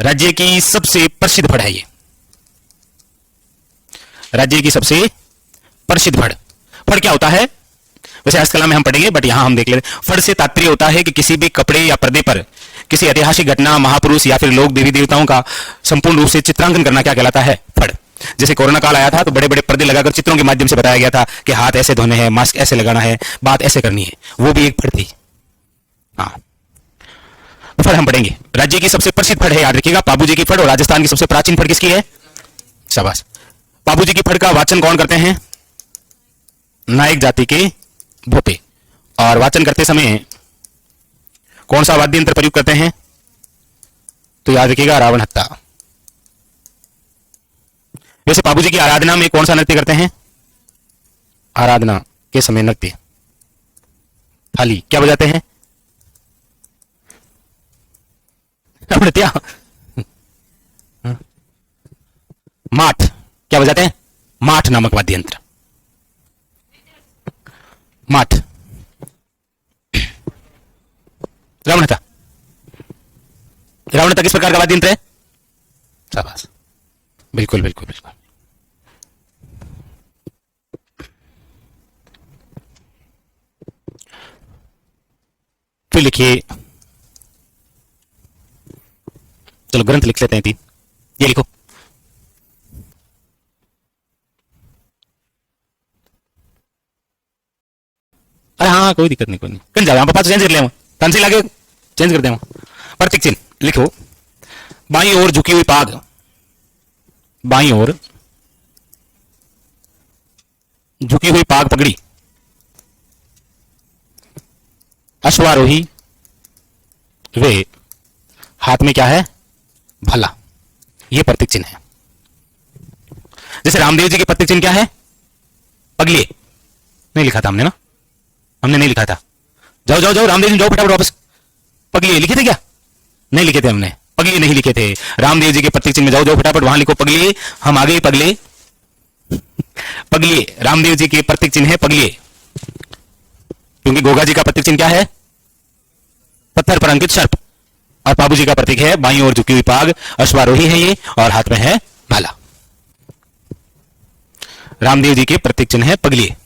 राज्य की सबसे प्रसिद्ध फड़ है। ये राज्य की सबसे प्रसिद्ध फड़। फड़ क्या होता है? वैसे हस्तकला में हम पढ़ेंगे बट यहां हम देख लेते हैं। फड़ से तात्पर्य होता है कि किसी भी कपड़े या पर्दे पर किसी ऐतिहासिक घटना, महापुरुष या फिर लोग देवी देवताओं का संपूर्ण रूप से चित्रांकन करना क्या कहलाता है? फड़। जैसे कोरोना काल आया था तो बड़े बड़े पर्दे लगाकर चित्रों के माध्यम से बताया गया था कि हाथ ऐसे धोने हैं, मास्क ऐसे लगाना है, बात ऐसे करनी है। वो भी एक फड़ थी। हाँ, फड़ हम पढ़ेंगे। राज्य की सबसे प्रसिद्ध फड़ है, याद रखिएगा, बाबूजी की फड़। और राजस्थान की सबसे प्राचीन फड़ किसकी है? शाबाश। बाबूजी की फड़ का वाचन कौन करते हैं? नायक जाति के भोपे। और वाचन करते समय कौन सा वाद्य यंत्र प्रयोग करते हैं? तो याद रखिएगा, रावण हत्ता। वैसे बाबूजी की आराधना में कौन सा नृत्य करते हैं? आराधना के समय नृत्य थाली क्या बजाते हैं? नृत्य माठ क्या बजाते हैं? माठ नामक वाद्य यंत्र। माठ। रावणता। रावणता किस प्रकार का वाद्य यंत्र है? शाबाश, बिल्कुल बिल्कुल बिल्कुल। फिर लिखिए, चलो ग्रंथ लिख लेते हैं 3। ये लिखो, अरे हाँ कोई दिक्कत नहीं, कोई नहीं, कहीं जाओ, पापा तो चेंज कर ले, पेंसिल लाके चेंज कर दे। प्रतीक चिन्ह लिखो, बाईं ओर झुकी हुई पाग, बाईं ओर झुकी हुई पाग पगड़ी, अश्वारोही, वे हाथ में क्या है? भला। ये प्रतीक चिन्ह है। जैसे रामदेव जी के प्रतीक चिन्ह क्या है? पगलिए। नहीं लिखा था हमने ना, हमने नहीं लिखा था। जाओ जाओ जाओ, रामदेव जी जाओ फटाफट वापस। पगलिए लिखे थे क्या? नहीं लिखे थे हमने, पगलिए नहीं लिखे थे। रामदेव जी के प्रतीक चिन्ह में जाओ जाओ फटाफट, वहां लिखो पगलिए। हम आगे पगले पगलिए। रामदेव जी के प्रतीक चिन्ह है पगलिए, क्योंकि गोगा जी का प्रतीक चिन्ह क्या है? पत्थर पर अंकित सर्प। और बाबू जी का प्रतीक है बाईं ओर झुकी हुई पाग, अश्वारोही है ये, और हाथ में है भाला। रामदेव जी के प्रतीक चिन्ह है पगलिए।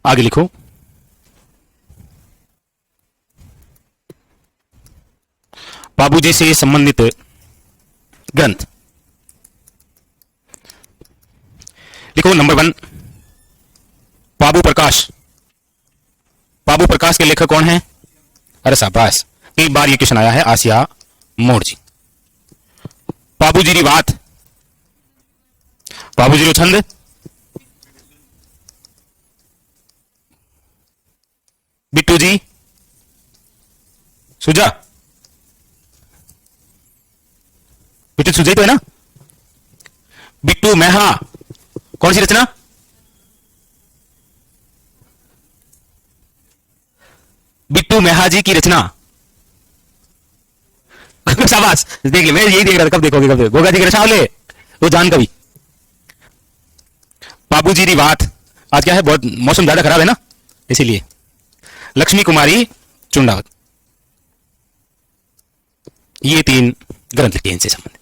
आगे लिखो, बाबूजी से संबंधित ग्रंथ लिखो। नंबर 1, बाबू प्रकाश। बाबू प्रकाश के लेखक कौन है? अरे शाबाश, कई बार ये क्वेश्चन आया है, आसिया मोड़ जी। बाबूजी री बात, बाबूजी रो छंद, बिट्टू जी सुजा। बिट्टू सुजा ही तो है ना? बिट्टू मेहा, कौन सी रचना? बिट्टू मेहा जी की रचना। शाबाश, देख ले, मैं यही देख रहा था, कब देखोगे कब देखोगे। गोगा जी की रचना बोले वो जान कवि। बाबूजी री बात, आज क्या है, बहुत मौसम ज्यादा खराब है ना, इसीलिए। लक्ष्मी कुमारी चुंडावत। ये 3 ग्रंथ लिखे इनसे संबंधित।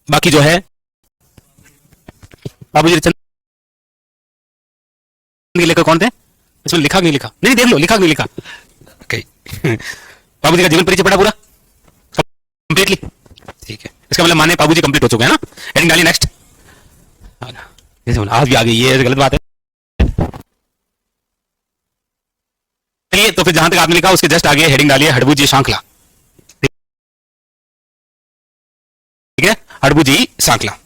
बाकी जो है बाबूजी चंद के लेखक कौन थे? इसमें लिखा नहीं लिखा? नहीं देख लो, लिखा नहीं लिखा? okay. बाबूजी का जीवन परिचय पढ़ा पूरा कंप्लीटली? ठीक है, इसका मतलब माने बाबूजी कंप्लीट हो चुके हैं ना। हेडिंग डालिए नेक्स्ट। आज भी आ गई, ये गलत बात है। चलिए तो फिर जहां तक आपने लिखा उसके जस्ट आगे हेडिंग डालिए हड़बूजी सांखला। ठीक है, हड़बूजी सांखला।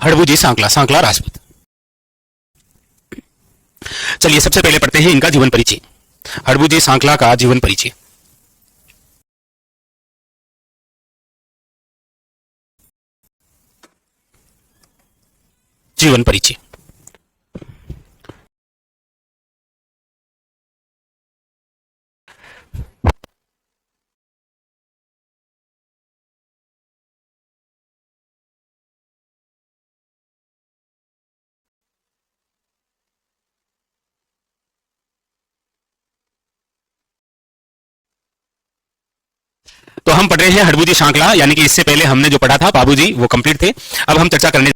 हड़बूजी सांखला, सांखला राजपूत। चलिए सबसे पहले पढ़ते हैं इनका जीवन परिचय। हड़बूजी सांखला का जीवन परिचय। जीवन परिचय। तो हम पढ़ रहे हैं हड़बूजी सांखला, यानी कि इससे पहले हमने जो पढ़ा था बाबूजी वो कंप्लीट थे। अब हम चर्चा करने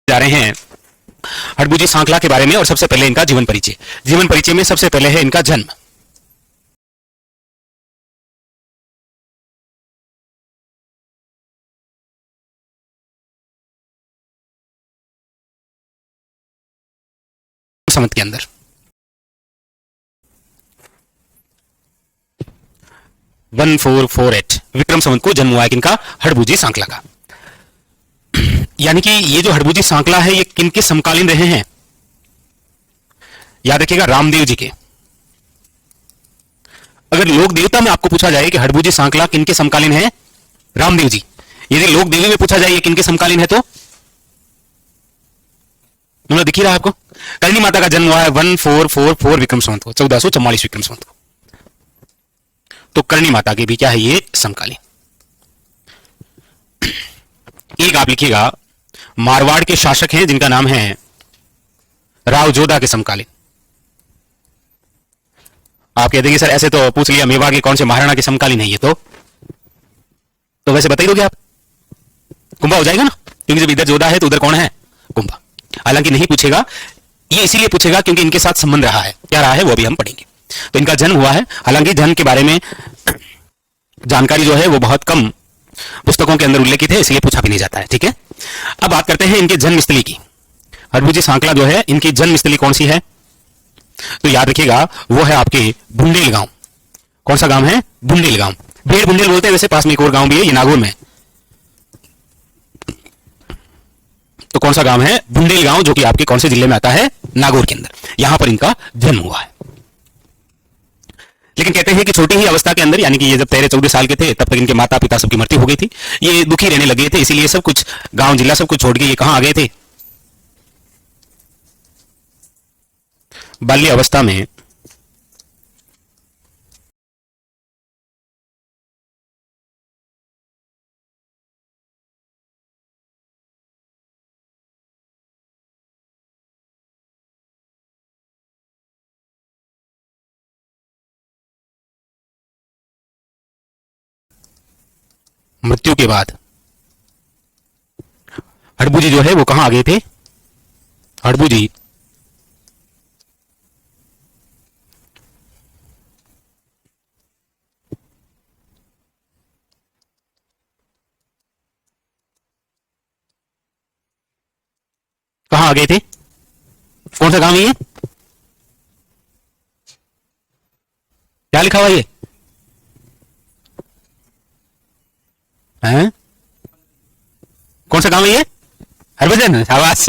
जा रहे हैं हड़बूजी सांखला के बारे में, और सबसे पहले इनका जीवन परिचय। जीवन परिचय में सबसे पहले है इनका जन्म। संवत के अंदर 1448 विक्रम संवत को जन्म हुआ है किनका? हड़बूजी सांखला का। यानी कि ये जो हड़बूजी सांखला है ये किनके समकालीन रहे हैं? याद रखिएगा, रामदेव जी के। अगर लोक देवता में आपको पूछा जाए कि हड़बूजी सांखला किनके समकालीन है? रामदेव जी। यदि लोक देवी में पूछा जाए किनके समकालीन है तो दिख ही रहा है आपको, करणी माता का जन्म हुआ है 1444 विक्रम संवत को, 1444 विक्रम संवत को। तो करणी माता के भी क्या है ये? समकालीन। एक आप लिखिएगा, मारवाड़ के शासक हैं जिनका नाम है राव जोधा के समकालीन। आप कह देंगे सर ऐसे तो पूछ लिया मेवाड़ के कौन से महाराणा के समकालीन है ये, तो वैसे बता ही दोगे आप, कुंभा हो जाएगा ना, क्योंकि जब इधर जोधा है तो उधर कौन है? कुंभा। हालांकि नहीं पूछेगा, ये इसीलिए पूछेगा क्योंकि इनके साथ संबंध रहा है। क्या रहा है वो भी हम पढ़ेंगे। तो इनका जन्म हुआ है, हालांकि जन्म के बारे में जानकारी जो है वो बहुत कम पुस्तकों के अंदर उल्लेखित है, इसलिए पूछा भी नहीं जाता है। ठीक है, अब बात करते हैं इनके जन्मस्थली की। हड़बूजी सांखला जो है इनकी जन्मस्थली कौन सी है? तो याद रखिएगा वो है आपके बुंदेल गांव। कौन सा गांव है? बुंदेल गांव। भेड़ बुंदेल बोलते हैं, वैसे पास में एक और गांव भी है, ये नागौर में। तो कौन सा गांव है? बुंदेल गांव, जो कि आपके कौन से जिले में आता है? नागौर के अंदर। यहां पर इनका जन्म हुआ है। लेकिन कहते हैं कि छोटी ही अवस्था के अंदर, यानी कि ये जब 13-14 साल के थे तब तक इनके माता पिता सबकी मृत्यु हो गई थी। ये दुखी रहने लगे थे, इसीलिए सब कुछ गांव जिला सब कुछ छोड़ के ये कहां आ गए थे? बाल्य अवस्था में मृत्यु के बाद हड़बूजी जो है वो कहां आ गए थे? हड़बूजी कहां आ गए थे? कौन सा गांव है ये? क्या लिखा हुआ ये है? कौन सा गांव है ये? हरभजन, शाबाश।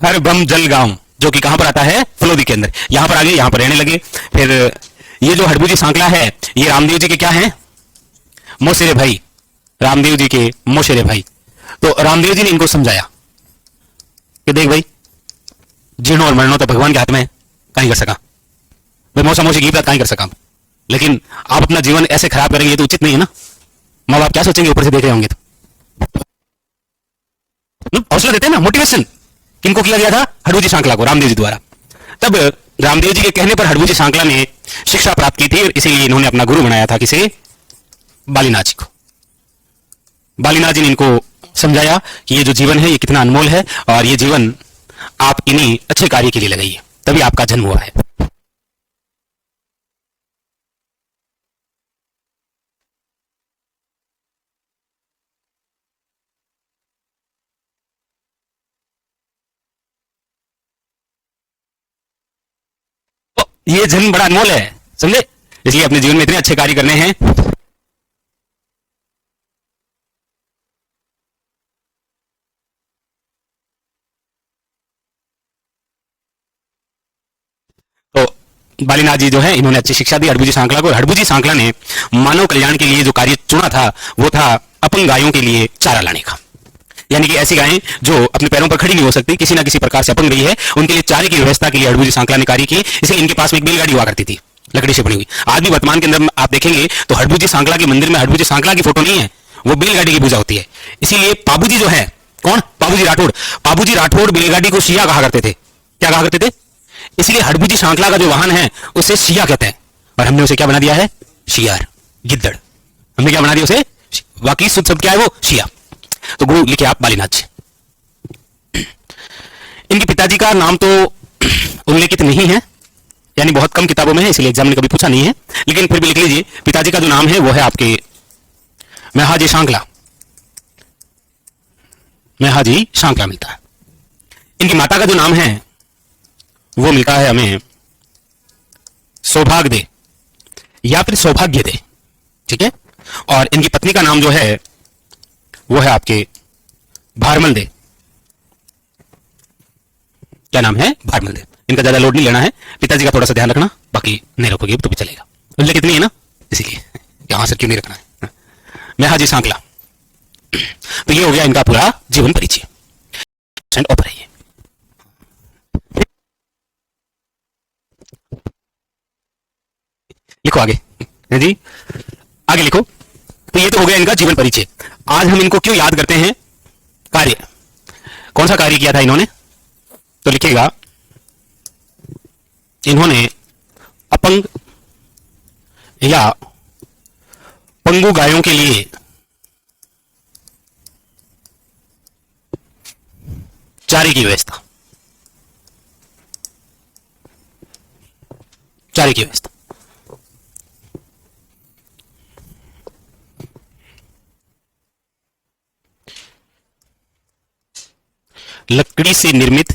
हरभम जल गांव, जो कि कहां पर आता है? फलोदी के अंदर। यहां पर आ गए, यहां पर रहने लगे। फिर ये जो हड़बूजी सांखला है ये रामदेव जी के क्या है? मौसेरे भाई। रामदेव जी के मौसेरे भाई। तो रामदेव जी ने इनको समझाया कि देख भाई, जीणो और मरणो तो भगवान के हाथ में है, कहीं कर सका। भाई मौसा मौसी की बात कहीं कर सका, लेकिन आप अपना जीवन ऐसे खराब करेंगे तो उचित नहीं है ना। माँ बाप क्या सोचेंगे ऊपर से देख रहे होंगे तो हौसला देते हैं ना, मोटिवेशन। किनको किया गया था? हडबू सांकला को, रामदेव जी द्वारा। तब रामदेव जी के कहने पर हडबू सांकला ने शिक्षा प्राप्त की थी और इसीलिए इन्होंने अपना गुरु बनाया था किसे? बालीनाथ जी को। बालीनाथ जी ने इनको समझाया कि ये जो जीवन है ये कितना अनमोल है और ये जीवन आप इन्हीं अच्छे कार्य के लिए लगाइए, तभी आपका जन्म हुआ है। तो ये जन्म बड़ा अनमोल है, समझे? इसलिए अपने जीवन में इतने अच्छे कार्य करने हैं। तो बालीनाथ जी जो है इन्होंने अच्छी शिक्षा दी हडबू सांकला को। हडबू सांकला ने मानव कल्याण के लिए जो कार्य चुना था वो था अपंग गायों के लिए चारा लाने का। यानी कि ऐसी गायें जो अपने पैरों पर खड़ी नहीं हो सकती, किसी ना किसी प्रकार से अपंग रही है, उनके लिए चारे की व्यवस्था के लिए हडबू सांकला ने कार्य की। इसलिए इनके पास में एक बैलगाड़ी हुआ करती थी, लकड़ी से बनी हुई। आज भी वर्तमान के अंदर आप देखेंगे तो हडबू सांकला के मंदिर में हडबू सांकला की फोटो नहीं है, वो बैलगाड़ी की पूजा होती है। इसीलिए पाबूजी जो है, कौन? पाबूजी राठौड़। पाबूजी राठौड़ बैलगाड़ी को शिया कहा करते थे। क्या कहा करते थे? इसलिए हडबू सांकला का जो वाहन है उसे शिया कहते हैं, और हमने उसे क्या बना दिया है? शियार, गिद्दड़। हमने क्या बना दिया उसे? बाकी शुद्ध शब्द क्या है? वो शिया। तो गुरु लिखे आप बालीनाथ जी। इनके पिताजी का नाम तो उल्लेखित नहीं है, यानी बहुत कम किताबों में है, इसलिए एग्जाम ने कभी पूछा नहीं है, लेकिन फिर भी लिख लीजिए। पिताजी का जो नाम है वो है आपके मेहाजी सांकला। मेहाजी सांकला मिलता है। इनकी माता का जो नाम है वो मिलता है हमें सौभाग्य दे या फिर सौभाग्य दे, ठीक है। और इनकी पत्नी का नाम जो है वो है आपके भारमल दे। क्या नाम है? भारमल दे। इनका ज्यादा लोड नहीं लेना है, पिताजी का थोड़ा सा ध्यान रखना, बाकी नहीं रखोगे तो भी चलेगा। उल्लेख कितनी है ना, इसीलिए यहां से क्यों नहीं रखना है। मेहाजी सांकला। तो ये हो गया इनका पूरा जीवन परिचय। ऊपर आइए, लिखो आगे जी, आगे लिखो। तो ये तो हो गया इनका जीवन परिचय। आज हम इनको क्यों याद करते हैं? कार्य, कौन सा कार्य किया था इन्होंने? तो लिखेगा इन्होंने अपंग या पंगु गायों के लिए चारे की व्यवस्था, चारे की व्यवस्था। लकड़ी से निर्मित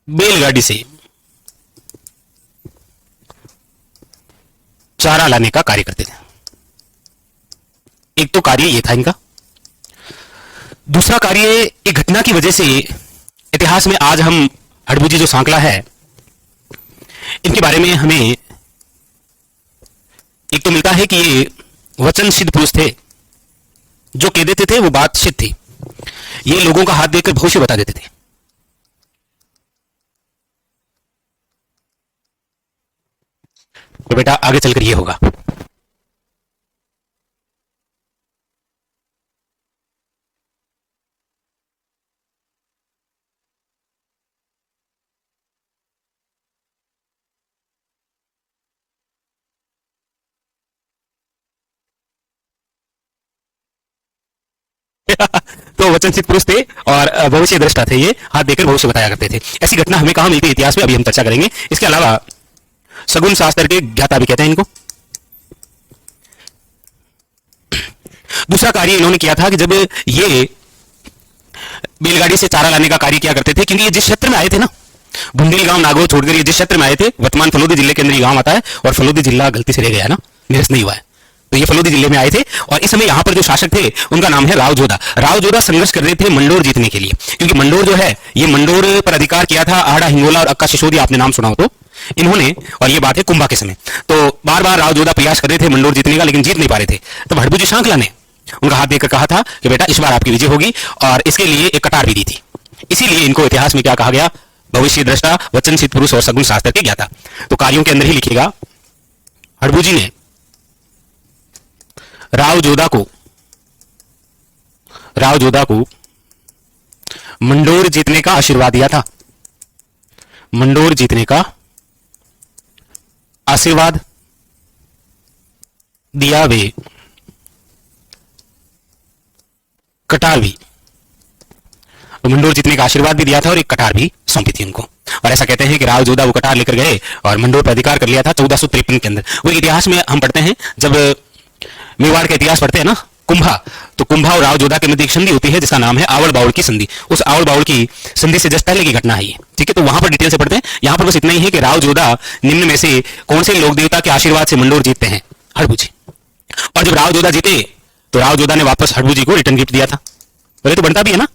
बैलगाड़ी से चारा लाने का कार्य करते थे। एक तो कार्य यह था इनका। दूसरा कार्य, एक घटना की वजह से इतिहास में आज हम हडबू जो सांकला है इनके बारे में हमें एक तो मिलता है कि ये वचन सिद्ध पुरुष थे, जो कह देते थे वो बात सिद्ध थी। ये लोगों का हाथ देखकर भविष्य बता देते थे। तो बेटा आगे चलकर ये होगा। तो वचन सिद्ध पुरुष थे और भविष्य दृष्टा थे, ये हाथ देकर भविष्य बताया करते थे। ऐसी घटना हमें कहां मिलती है इतिहास में, अभी हम चर्चा करेंगे। इसके अलावा सगुन शास्त्र के ज्ञाता भी कहते हैं इनको। दूसरा कार्य इन्होंने किया था कि जब ये बैलगाड़ी से चारा लाने का कार्य किया करते थे, क्योंकि ये जिस क्षेत्र में आए थे ना, बुंदेली गांव नागौर छोड़कर ये जिस क्षेत्र में आए थे, वर्तमान फलोदी जिले के अंदर ये गांव आता है, और फलोदी जिला गलती से रह गया ना, निरस्त नहीं हुआ है, तो ये फलोदी जिले में आए थे। और इस समय यहां पर जो शासक थे उनका नाम है राव जोधा। राव जोधा संघर्ष कर रहे थे मंडोर जीतने के लिए, क्योंकि मंडोर जो है ये मंडोर पर अधिकार किया था आड़ा हिंगोला और अक्का सिसोदिया, आपने नाम सुना हो तो इन्होंने, और ये बात है कुंभा के समय। तो बार बार राव जोधा प्रयास कर रहे थे मंडोर जीतने का, लेकिन जीत नहीं पा रहे थे। तब हडबू सांकला ने उनका हाथ देकर कहा था कि बेटा इस बार आपकी विजय होगी, और इसके लिए एक कटार भी दी थी। इसीलिए इनको इतिहास में क्या कहा गया? भविष्य दृष्टा, वचनसिद्ध पुरुष और सगुण शास्त्र के ज्ञाता। तो कार्यों के अंदर ही लिखिएगा, हड़बू जी ने राव जोधा को मंडोर जीतने का आशीर्वाद दिया था। मंडोर जीतने का आशीर्वाद दिया वे कटार भी, मंडोर जीतने का आशीर्वाद भी दिया था और एक कटार भी सौंपी थी उनको। और ऐसा कहते हैं कि राव जोधा वो कटार लेकर गए और मंडोर पर अधिकार कर लिया था 1453 के अंदर। वो इतिहास में हम पढ़ते हैं, जब मेवाड़ का इतिहास पढ़ते हैं ना, कुंभा, तो कुंभा और राव जोधा के मध्य एक संधि होती है जिसका नाम है आवड़ बावड़ की संधि। उस आवड़ बावड़ की संधि से जस्ट पहले की घटना है ये, ठीक है। तो वहां पर डिटेल से पढ़ते हैं। यहां पर बस इतना ही है कि राव जोधा निम्न में से कौन से लोक देवता के आशीर्वाद से मंडोर जीतते हैं? हड़बू जी। और जब राव जोधा जीते तो राव जोधा ने वापस हड़बू जी को रिटर्न गिफ्ट दिया था। बोले तो बनता भी है ना?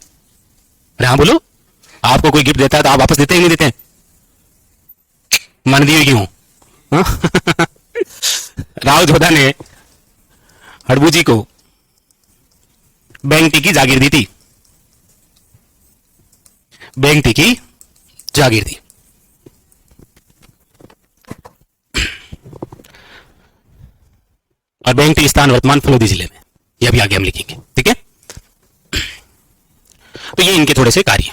अरे हाँ बोलो, आपको कोई गिफ्ट देता है तो आप वापस देते ही नहीं देते हैं? मान दिए क्यों? राव जोधा ने हड़बू जी को बैंगटी की जागीर दी थी, बैंगटी की जागीर दी। और बैंगटी स्थान वर्तमान फलोदी जिले में, यह भी आगे हम लिखेंगे, ठीक है। तो ये इनके थोड़े से कार्य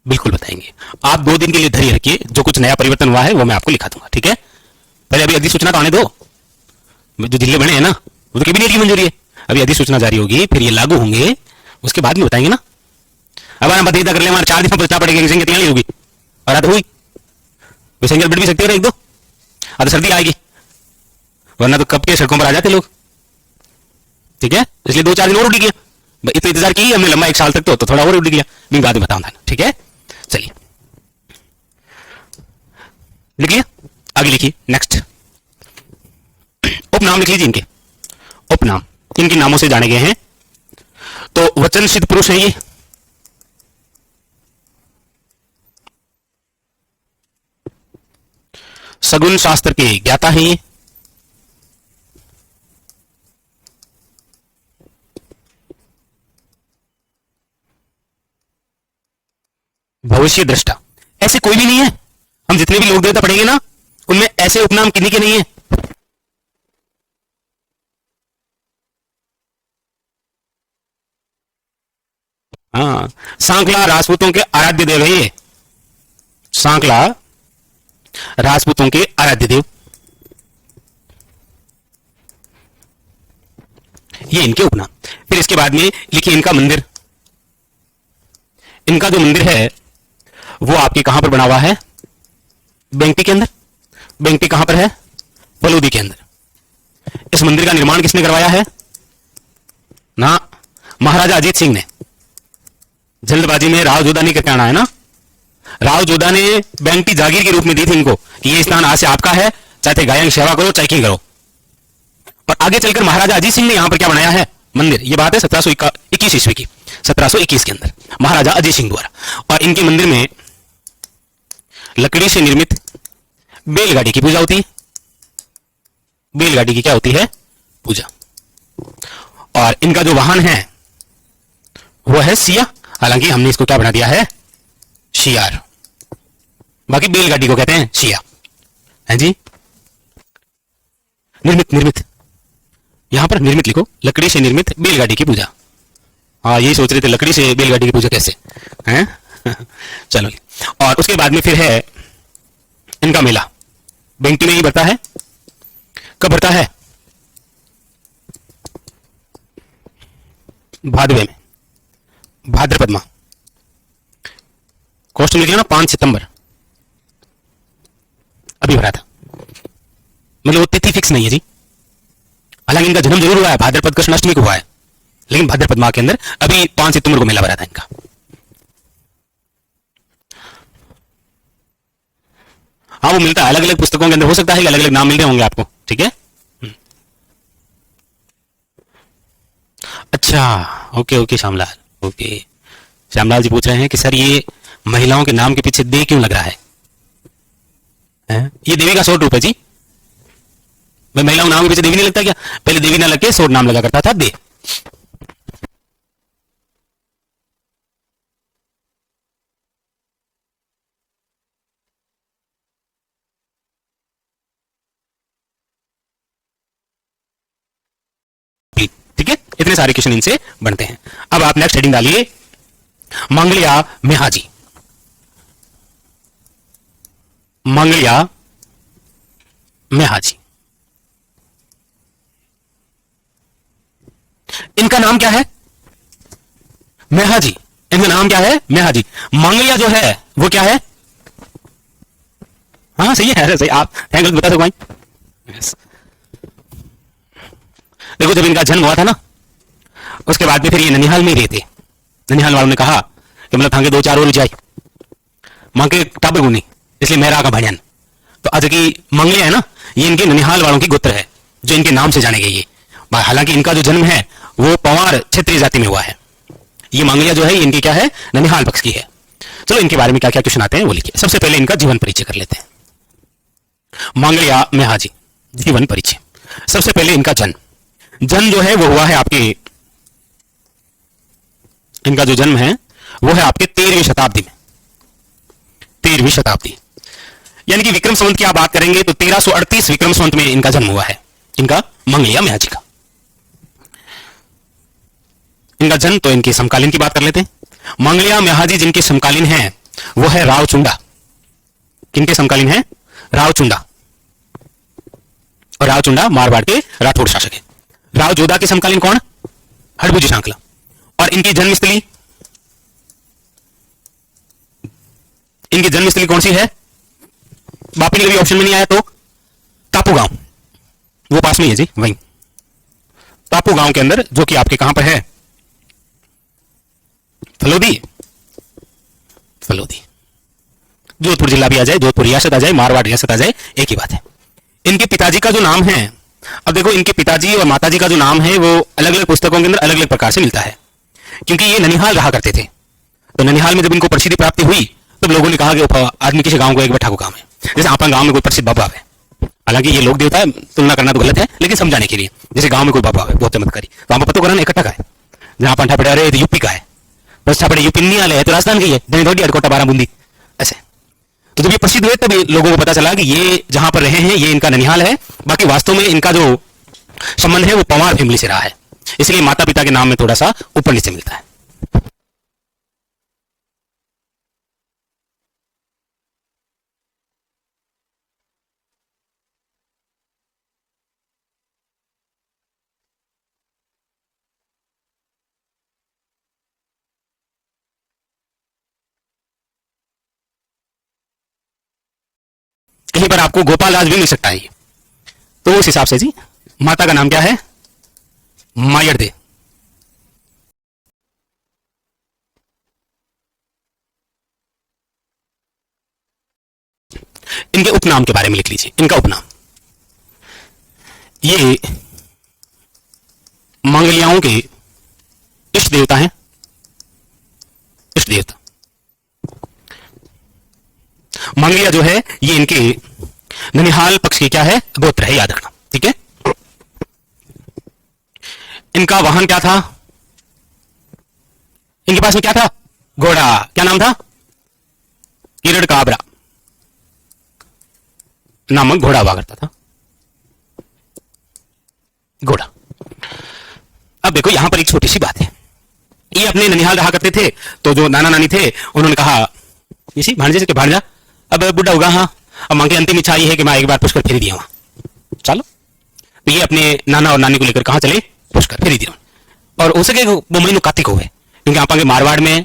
बिल्कुल बताएंगे। आप 2 दिन के लिए धैर्य रखिए, जो कुछ नया परिवर्तन हुआ है वो मैं आपको लिखा दूंगा, ठीक है। पहले अभी अधिसूचना तो आने दो, जो जिले बने हैं ना वो तो कैबिनेट की मंजूरी है, अभी अधिसूचना जारी होगी, फिर ये लागू होंगे, उसके बाद में बताएंगे ना। अब हम बता कर ले, हमारे 4 दिन में पहुंचना पड़ेगा, संख्या तैयारी होगी और रात हुई संख्या बढ़ भी सकती है 1-2, अब सर्दी आएगी, वरना तो कब के सड़कों पर आ जाते लोग, ठीक है। इसलिए 2-4 दिन और उड़ गया, इतना इंतजार की हमने लंबा 1 साल तक, तो थोड़ा और उड़ गया, मैं बाद में बताऊंगा, ठीक है। चलिए लिख लिया, आगे लिखिए नेक्स्ट। उपनाम लिख लीजिए, इनके उपनाम इनके नामों से जाने गए हैं। तो वचन सिद्ध पुरुष है ये, सगुण शास्त्र के ज्ञाता है ये, भविष्य दृष्टा। ऐसे कोई भी नहीं है, हम जितने भी लोक देवता पढ़ेंगे ना उनमें ऐसे उपनाम किन्हीं के नहीं है। हाँ, सांकला राजपूतों के आराध्य देव है ये, सांकला राजपूतों के आराध्य देव, ये इनके उपनाम। फिर इसके बाद में लिखिए इनका मंदिर। इनका जो मंदिर है वो आपके कहां पर बना हुआ है? बेंगटी के अंदर। बेंगटी कहां पर है? फलोदी के अंदर। इस मंदिर का निर्माण किसने करवाया है? ना, महाराजा अजीत सिंह ने। जल्दबाजी में राव जोधा नहीं करके आना है ना, राव जोधा ने बेंगटी जागीर के रूप में दी थी इनको कि ये स्थान आज से आपका है, चाहे गायन सेवा करो चाहे करो। और आगे चलकर महाराजा अजीत सिंह ने यहां पर क्या बनाया है? मंदिर। ये बात है 1721 ईस्वी की, 1721 के अंदर महाराजा अजीत सिंह द्वारा। और इनके मंदिर में लकड़ी से निर्मित बैलगाड़ी की पूजा होती है। बैलगाड़ी की क्या होती है? पूजा। और इनका जो वाहन है वो है सिया, हालांकि हमने इसको क्या बना दिया है? शियार। बाकी बैलगाड़ी को कहते हैं शिया, है जी। निर्मित यहां पर निर्मित लिखो, लकड़ी से निर्मित बैलगाड़ी की पूजा। हाँ, यही सोच रहे थे लकड़ी से बैलगाड़ी की पूजा कैसे हैं। चलो, और उसके बाद में फिर है इनका मेला। बेंगटी में ही बढ़ता है। कब बढ़ता है? भादवे में, भाद्रपद माह। कॉस्ट में लिखा ना 5 सितंबर अभी भरा था, मतलब वो तिथि फिक्स नहीं है जी। हालांकि इनका जन्म जरूर हुआ है, भाद्रपद कृष्ण अष्टमी को हुआ है, लेकिन भाद्रपद माह के अंदर अभी 5 सितंबर को मेला भरा था इनका। हाँ, वो मिलता है अलग अलग पुस्तकों के अंदर, हो सकता है कि अलग अलग नाम मिल रहे होंगे आपको, ठीक है। अच्छा, ओके श्यामलाल, ओके। श्यामलाल जी पूछ रहे हैं कि सर ये महिलाओं के नाम के पीछे दे क्यों लग रहा है? ये देवी का शॉर्ट रूप है जी। मैं महिलाओं नाम के पीछे देवी नहीं लगता क्या? पहले देवी ना लग के शॉर्ट नाम लगा करता था दे। इतने सारे क्वेश्चन इनसे बनते हैं। अब आप नेक्स्ट हेडिंग डालिए मंगलिया मेहाजी। मंगलिया मेहाजी, इनका नाम क्या है? मेहाजी। इनका नाम क्या है? मेहाजी। मंगलिया जो है वो क्या है? हाँ सही है, सही। आप गलत बता सको yes. देखो जब इनका जन्म हुआ था ना, उसके बाद में फिर ये ननिहाल में ही रहते। ननिहाल वालों ने कहा कि मतलब थांगे 2-4 और जाए मां के टाबर गुनी, इसलिए मेरा का भड़ियन। तो आज की मंगलिया है ना, ये इनके ननिहाल वालों की गोत्र है जो इनके नाम से जाने गई है। हालांकि इनका जो जन्म है वो पवार क्षेत्रीय जाति में हुआ है। ये मंगलिया जो है इनकी क्या है? ननिहाल पक्ष की है। चलो इनके बारे में क्या क्या क्वेश्चन आते हैं वो लिखिए। सबसे पहले इनका जीवन परिचय कर लेते हैं। मंगलिया मेहाजी जीवन परिचय। सबसे पहले इनका जन्म जो है वो हुआ है आपके, इनका जो जन्म है वो है आपके 13वीं शताब्दी में। 13वीं शताब्दी यानी कि विक्रम संवत की आप बात करेंगे तो 1338 विक्रम संवत में इनका जन्म हुआ है, इनका मंगलिया मेहाजी का। इनका जन्म, तो इनके समकालीन की बात कर लेते हैं। मंगलिया मेहाजी जिनके समकालीन हैं वो है रावचुंडा। किनके समकालीन है? रावचुंडा। और रावचुंडा मारवाड़ के राठौड़ शासक है। रावजोधा के समकालीन कौन? हड़बुजी सांकला। और इनकी जन्मस्थली, इनकी जन्मस्थली कौन सी है? बापी ने कभी ऑप्शन में नहीं आया तो तापू गांव, वो पास में है जी, वहीं तापू गांव के अंदर, जो कि आपके कहां पर है? फलोदी। फलोदी जोधपुर जिला भी आ जाए, जोधपुर रियासत आ जाए, मारवाड़ रियासत आ जाए, एक ही बात है। इनके पिताजी का जो नाम है, अब देखो इनके पिताजी और माताजी का जो नाम है वो अलग अलग पुस्तकों के अंदर अलग अलग प्रकार से मिलता है, क्योंकि ये ननिहाल रहा करते थे। तो ननिहाल में जब इनको प्रसिद्धि प्राप्ति हुई तब लोगों ने कहा कि आदमी किसी गांव को एक बैठा को काम है। जैसे आपका गांव में कोई प्रसिद्ध बाबा है, हालांकि ये लोग देवता है, तुलना करना तो गलत है, लेकिन समझाने के लिए, जैसे गांव में कोई बाबा है बहुत चमत्कारी, तो आप पता करना इकट्ठा का है। जहां पंठा पड़ा रहे यूपी का है, बस छापड़े यूपी नहीं आले है तो राजस्थान की है, धनी अडकोटा बाराबूंदी ऐसे। तो जब ये प्रसिद्ध हुए तब लोगों को पता चला कि ये जहां पर रहे हैं ये इनका ननिहाल है। बाकी वास्तव में इनका जो संबंध है वो पवार फैमिली से रहा है, इसलिए माता पिता के नाम में थोड़ा सा ऊपर नीचे मिलता है। कहीं पर आपको गोपाल राज भी मिल सकता है, तो उस हिसाब से जी माता का नाम क्या है? मायर दे। इनके उपनाम के बारे में लिख लीजिए। इनका उपनाम, ये मंगलियाओं के इष्ट देवता हैं। इष्ट देवता मंगलिया जो है ये इनके ननिहाल पक्ष की क्या है? गोत्र है, याद रखना, ठीक है। इनका वाहन क्या था? इनके पास में क्या था? घोड़ा। क्या नाम था? किरण काबरा नामक घोड़ा हुआ करता था, घोड़ा। अब देखो यहां पर एक छोटी सी बात है, ये अपने ननिहाल रहा करते थे, तो जो नाना नानी थे उन्होंने कहा इसी भांजे से कि भांजा अब बुढ़ा होगा, हाँ अब मां की अंतिम इच्छा ये है कि मैं एक बार पुष्कर फेरी दिया वहां, चलो। तो ये अपने नाना और नानी को लेकर कहां चले? पुष्कर फेरी दिया। और हो सके वो महीनों कार्तिक हो गए, क्योंकि आप आगे मारवाड़ में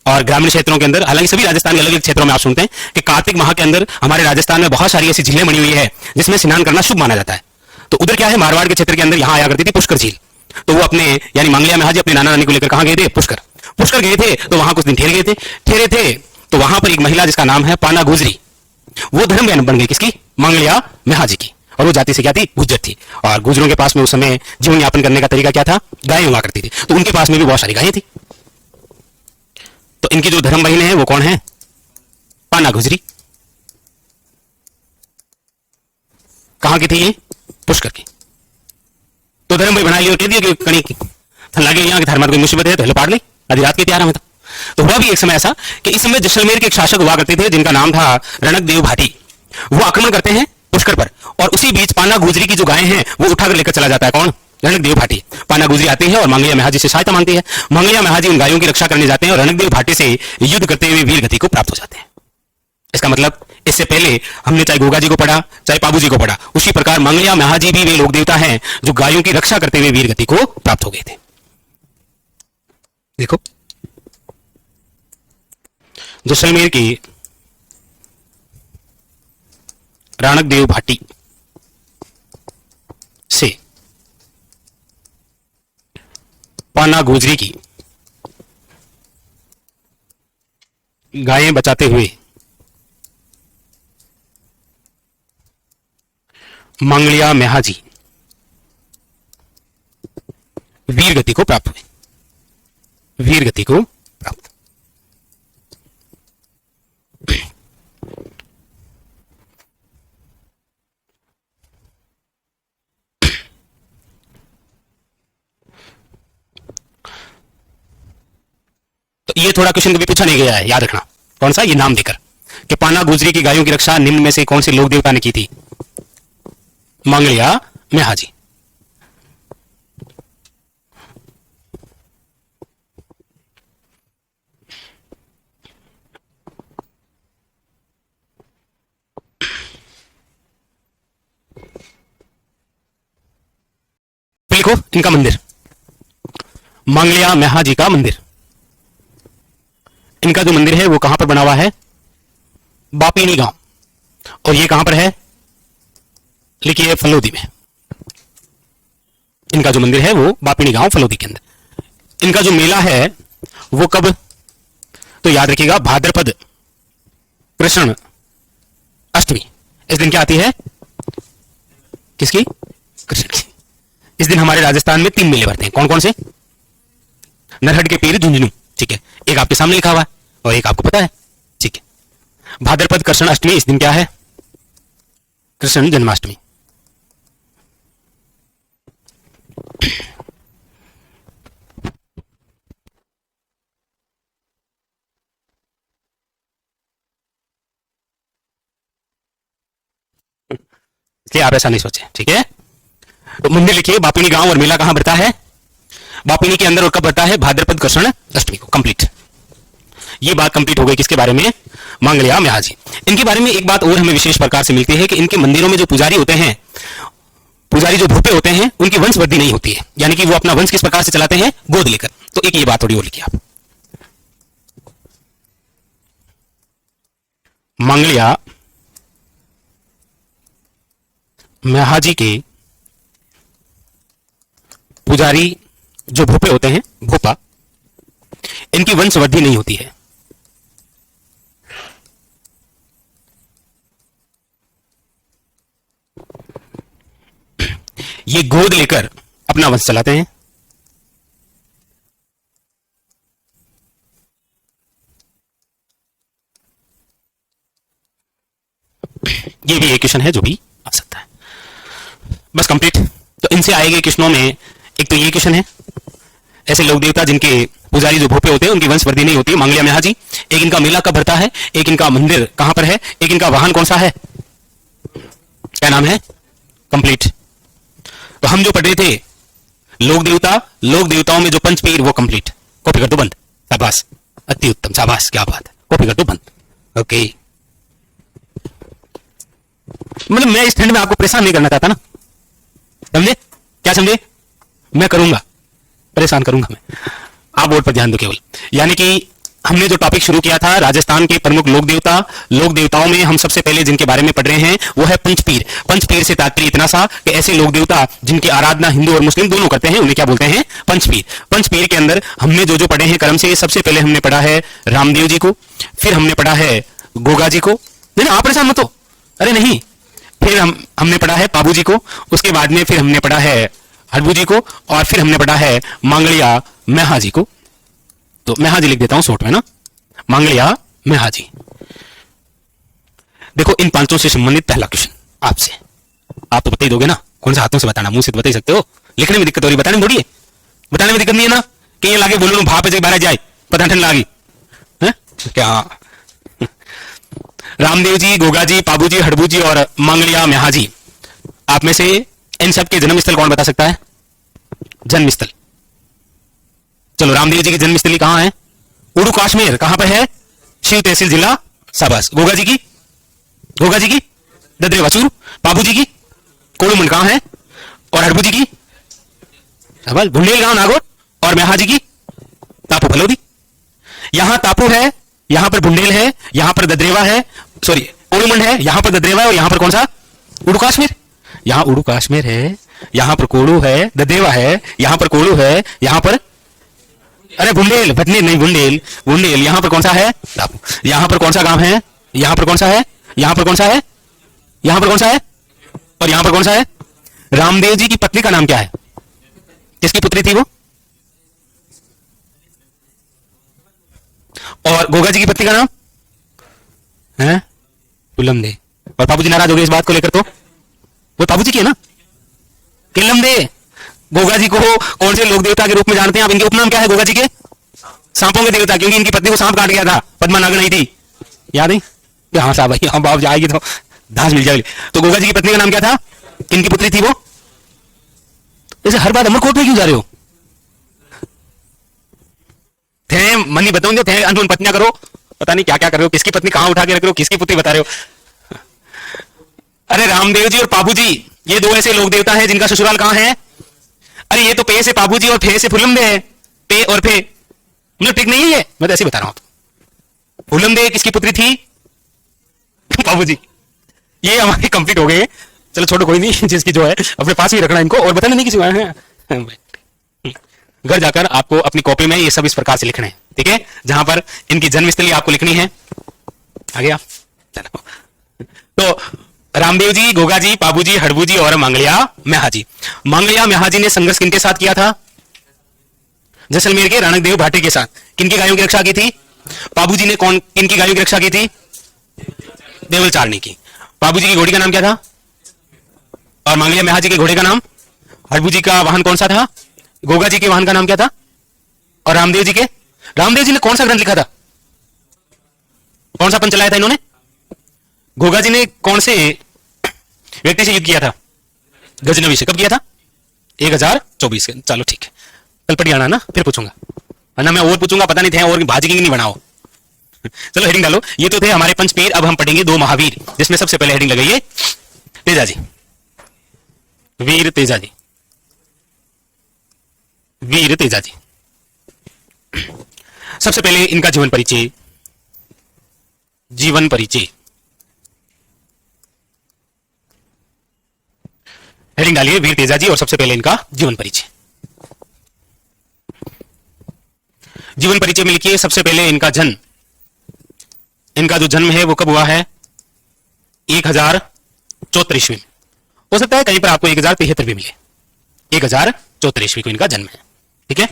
और ग्रामीण क्षेत्रों के अंदर, हालांकि सभी राजस्थान के अलग अलग क्षेत्रों में आप सुनते हैं कि कार्तिक माह के अंदर हमारे राजस्थान में बहुत सारी ऐसी झीलें बनी हुई है जिसमें स्नान करना शुभ माना जाता है। तो उधर क्या है, मारवाड़ के क्षेत्र के अंदर यहां आया करती थी पुष्कर झील। तो वो अपने यानी मंगलिया मेहाजी अपने नाना नानी को लेकर कहां गए थे? पुष्कर। पुष्कर गए थे तो वहां कुछ दिन ठहरे थे तो वहां पर एक महिला जिसका नाम है पाना गुजरी, वो धर्म बन गई किसकी? मंगलिया मेहाजी की। और वो जाति से क्या थी? गुज्जर थी। और गुजरों के पास में उस समय जीवन यापन करने का तरीका क्या था? गायें हुआ करती थी, तो उनके पास में भी बहुत सारी गायें थी। तो इनकी जो धर्म बहनें हैं वो कौन है? पाना गुजरी। कहां की थी ये? पुष्कर की। तो धर्म भाई बना लिया, कह दिया कि कणी लगे यहाँ की धर्म कोई मुसीबत है तो हेलो पाड़ ले, आधी रात के तैयार में था। तो हुआ भी एक समय ऐसा कि इस समय जैसलमेर के एक शासक हुआ करते थे जिनका नाम था रणक देव भाटी। वो आक्रमण करते हैं पुष्कर पर, और उसी बीच पाना गुजरी की जो गायें हैं वो उठाकर लेकर चला जाता है कौन? रणकदेव भाटी। पाना गुजरी आती है और मांगलिया मेहाजी से सहायता मांगती है। मांगलिया मेहाजी उन गायों की रक्षा करने जाते हैं और रणकदेव भाटी से युद्ध करते हुए वीर गति को प्राप्त हो जाते हैं। इसका मतलब इससे पहले हमने चाहे गोगा जी को पढ़ा चाहे पाबू जी को पढ़ा, उसी प्रकार मांगलिया मेहाजी भी वे लोक देवता हैं जो गायों की रक्षा करते हुए वीर गति को प्राप्त हो गए थे। देखो जैसलमेर की रणकदेव भाटी से पाना गुजरी की गायें बचाते हुए मांगलिया मेहाजी वीर गति को प्राप्त हुए। वीर गति को प्राप्त। तो ये थोड़ा क्वेश्चन कभी पूछा नहीं गया है, याद रखना। कौन सा? ये नाम देकर कि पाना गुजरी की गायों की रक्षा निम्न में से कौन से लोक देवता ने की थी? मांगलिया मेहाजी। लिखो इनका मंदिर, मांगलिया मेहाजी का मंदिर। इनका जो मंदिर है वो कहां पर बना हुआ है? बापीनी गांव। और ये कहां पर है? लिखिए फलोदी में। इनका जो मंदिर है वो बापीनी गांव फलोदी के अंदर। इनका जो मेला है वो कब? तो याद रखिएगा भाद्रपद कृष्ण अष्टमी। इस दिन क्या आती है? किसकी? कृष्ण की। इस दिन हमारे राजस्थान में 3 मेले भरते हैं। कौन कौन से? नरहट के पीर झुंझुनू, ठीक है, एक आपके सामने लिखा हुआ है और एक आपको पता है, ठीक है। भाद्रपद कृष्ण अष्टमी, इस दिन क्या है? कृष्ण जन्माष्टमी। इसलिए आप ऐसा नहीं सोचे, ठीक है। तो मंदिर लिखिए बापीनी गांव। और मेला कहां भरता है? बापीनी के अंदर। और कब भरता है? भाद्रपद कृष्ण अष्टमी को। कंप्लीट। ये बात कंप्लीट हो गई किसके बारे में? मांगलिया मेहाजी। इनके बारे में एक बात और हमें विशेष प्रकार से मिलती है कि इनके मंदिरों में जो पुजारी होते हैं, पुजारी जो भूपे होते हैं, उनकी वंशवृद्धि नहीं होती है। यानी कि वो अपना वंश किस प्रकार से चलाते हैं? गोद लेकर। तो एक ये बात थोड़ी और लिखिए आप। मांगलिया मेहाजी के पुजारी जो भूपे होते हैं, भूपा, इनकी वंशवृद्धि नहीं होती है। ये गोद लेकर अपना वंश चलाते हैं। ये भी एक क्वेश्चन है जो भी आ सकता है। बस कंप्लीट। तो इनसे आए गए क्वेश्चनों में एक तो ये क्वेश्चन है, ऐसे लोक देवता जिनके पुजारी जो भूपे होते हैं उनकी वंशवृद्धि नहीं होती, मांगलिया मेहाजी। एक इनका मेला कब भरता है? एक इनका मंदिर कहां पर है? एक इनका वाहन कौन सा है? क्या नाम है? कंप्लीट। तो हम जो पढ़ रहे थे लोक देवता, लोक देवताओं में जो पंचपीर, वो कंप्लीट। कॉपी कर दो बंद। शाबाश, अति उत्तम, शाबाश, क्या बात है। कॉपी कर दो बंद। ओके। मतलब मैं इस ठंड में आपको परेशान नहीं करना चाहता ना, समझे? क्या समझे? मैं करूंगा, परेशान करूंगा मैं। आप बोर्ड पर ध्यान दो केवल। यानी कि हमने जो टॉपिक शुरू किया था राजस्थान के प्रमुख लोक देवता, लोक देवताओं में हम सबसे पहले जिनके बारे में पढ़ रहे हैं वो है पंचपीर। पंचपीर से तात्पर्य इतना सा कि ऐसे लोक देवता जिनकी आराधना हिंदू और मुस्लिम दोनों करते हैं, उन्हें क्या बोलते हैं? पंचपीर। पंचपीर के अंदर हमने जो जो पढ़े हैं क्रम से, सबसे पहले हमने पढ़ा है रामदेव जी को, फिर हमने पढ़ा है गोगा जी को। नहीं आप परेशान मत हो, अरे नहीं। फिर हमने पढ़ा है पाबू जी को, उसके बाद में फिर हमने पढ़ा है हरबू जी को, और फिर हमने पढ़ा है मांगलिया मेहाजी को। तो मेहाजी लिख देता हूं शॉर्ट में ना, मांगलिया मेहाजी। देखो इन पांचों से संबंधित पहला क्वेश्चन आपसे, आप तो बता ही दोगे ना, कौन से हाथों से बताना, मुंह से तो बता ही सकते हो। लिखने में दिक्कत हो रही, बताने में थोड़ी है। बताने में दिक्कत नहीं है ना कि ये लागे बोलो भाप से बाहर जाए, पता ठंड लागी है क्या? रामदेव जी, गोगा जी, पाबू जी, हड़बू जी और मांगलिया मेहाजी, आप में से इन सब के जन्म स्थल कौन बता सकता है? जन्मस्थल। चलो, रामदेव जी की जन्मस्थली कहां है? उड़ू काश्मीर। कहां पर है? शिव तहसील जिला शाबाश। गोगा जी की? गोगा जी की ददरेवा चूरू। बाबू जी की कोड़ूमंड कहां है? और हड़बू जी की शाबाश बुंडेल गांव नागौर। और म्याहा जी की तापू फलोदी। यहां तापू है, यहां पर बुंडेल है, यहां पर ददरेवा है, सॉरी कोड़ूमंड है, यहां पर ददरेवा है और यहां पर कौन सा? उड़ू काश्मीर। यहां उड़ू काश्मीर है, यहां पर कोड़ू है, ददरेवा है, यहां पर कोड़ू है, यहां पर अरे बुंडेल भटनी नहीं, बुंडेल बुंडेल। यहां पर कौन सा है? तापू। यहां पर कौन सा गांव है? यहां पर कौन सा है? यहां पर कौन सा है? यहां पर कौन सा है? और यहां पर कौन सा है? रामदेव जी की पत्नी का नाम क्या है? किसकी पुत्री थी वो? और गोगा जी की पत्नी का नाम है? कुलमदे। और बाबू जी नाराज हो गए इस बात को लेकर, तो वो बाबू जी की है ना, किलमदे। गोगा जी को कौन से लोक देवता के रूप में जानते हैं आप? इनके उपनाम क्या है गोगा जी के? सांपों के देवता, क्योंकि इनकी पत्नी को सांप काट गया था, पद्मा नागन आई थी, याद नहीं? हाँ साहब भाई, हाँ बाप जाएगी तो धास मिल जाएगी। तो गोगा जी की पत्नी का नाम क्या था? किनकी पुत्री थी वो? ऐसे हर बात अमरकोट में क्यों जा रहे हो? थे मनी बताऊंगे, थे अनून पत्नियां करो, पता नहीं क्या क्या कर रहे हो, किसकी पत्नी कहां उठा के रख रहे हो, किसकी पुत्री बता रहे हो। अरे रामदेव जी और पाबू जी, ये दो ऐसे लोक देवता हैं जिनका ससुराल कहां है? अरे ये तो पे से पाबू जी और फे से फुलमदे है। पे और फे मतलब ठीक नहीं है, ये मैं तो ऐसे ही बता रहा हूं। फुलमदे किसकी पुत्री थी? पाबू जी। ये हमारे कंप्लीट हो गए। चलो छोड़ो, कोई नहीं, जिसकी जो है अपने पास ही रखना इनको, और बताना नहीं किसी को। घर जाकर आपको अपनी कॉपी में ये सब इस प्रकार से लिखने हैं, ठीक है? जहां पर इनकी जन्मस्थली आपको लिखनी है। आ गया? चलो, तो रामदेव जी, गोगा जी, पाबू जी, हड़बू जी और मांगलिया म्याहा जी। मांगलिया म्याहा जी ने संघर्ष किनके साथ किया था? जैसलमेर के राणकदेव भाटी के साथ। किनकी गायों की रक्षा की थी? पाबू जी ने कौन किनकी गायों की रक्षा की थी? देवल चारणी की। पाबू जी की घोड़ी का नाम क्या था? और मांगलिया म्याहा जी के घोड़े का नाम? हड़बू जी का वाहन कौन सा था? गोगा जी के वाहन का नाम क्या था? और रामदेव जी के? रामदेव जी ने कौन सा ग्रंथ लिखा था? कौन सा पंथ चलाया था इन्होंने? गोगा जी ने कौन से व्यक्ति से युद्ध किया था? गजनवी से। कब किया था? 1024 के। चलो ठीक है, कल पढ़ी आना ना, फिर पूछूंगा, वरना मैं और पूछूंगा पता नहीं थे और भाजी की नहीं बनाओ। चलो हेडिंग डालो। ये तो थे हमारे पंचपीर। अब हम पढ़ेंगे दो महावीर, जिसमें सबसे पहले हेडिंग लगाइए तेजा जी, वीर तेजा जी, वीर तेजा जी। सबसे पहले इनका जीवन परिचय। जीवन परिचय हेडिंग डालिए वीर तेजा जी, और सबसे पहले इनका जीवन परिचय। जीवन परिचय में लिखिए सबसे पहले इनका जन्म। इनका जो जन्म है वो कब हुआ है? 1074 ईस्वी में। हो सकता है कहीं पर आपको 1073 भी मिले। 1074 ईस्वी को इनका जन्म है, ठीक है?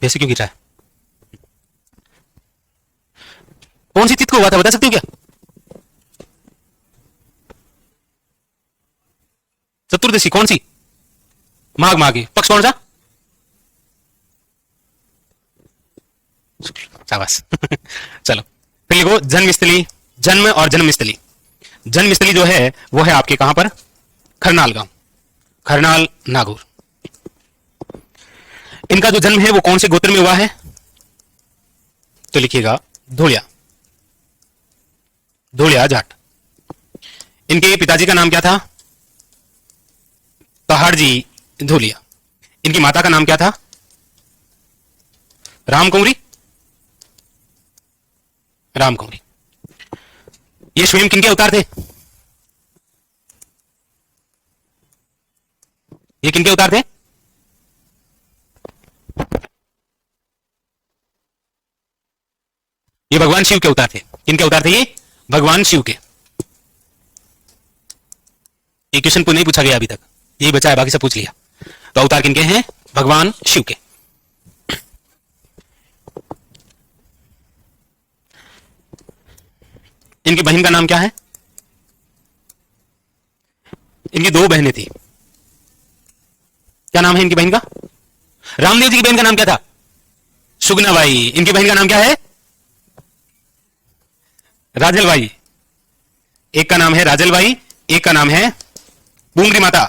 वैसे क्यों गिरा है? कौन सी तिथि को हुआ था बता सकते हो क्या? चतुर्दशी कौन सी? माघ। माघ पक्ष कौन सा? शाबाश। चलो फिर लिखो जन्मस्थली। जन्म और जन्मस्थली। जन्मस्थली जो है वो है आपके कहां पर? खरनाल गांव, खरनाल नागौर। इनका जो जन्म है वो कौन से गोत्र में हुआ है? तो लिखिएगा धोलिया, धोलिया जाट। इनके पिताजी का नाम क्या था? पहाड़ जी धोलिया। इनकी माता का नाम क्या था? रामकुंवरी, रामकुंवरी। ये स्वयं किनके अवतार थे? ये किनके अवतार थे? ये भगवान शिव के अवतार थे। किनके अवतार थे ये? भगवान शिव के। ये क्वेश्चन नहीं पूछा गया अभी तक, यही बचा है, बाकी सब पूछ लिया। तो अवतार किनके हैं? भगवान शिव के। इनकी बहन का नाम क्या है? इनकी दो बहनें थी। क्या नाम है इनकी बहन का? रामदेव जी की बहन का नाम क्या था? सुगनाबाई। इनकी बहन का नाम क्या है? राजलबाई। एक का नाम है राजलबाई, एक का नाम है बूंगरी माता।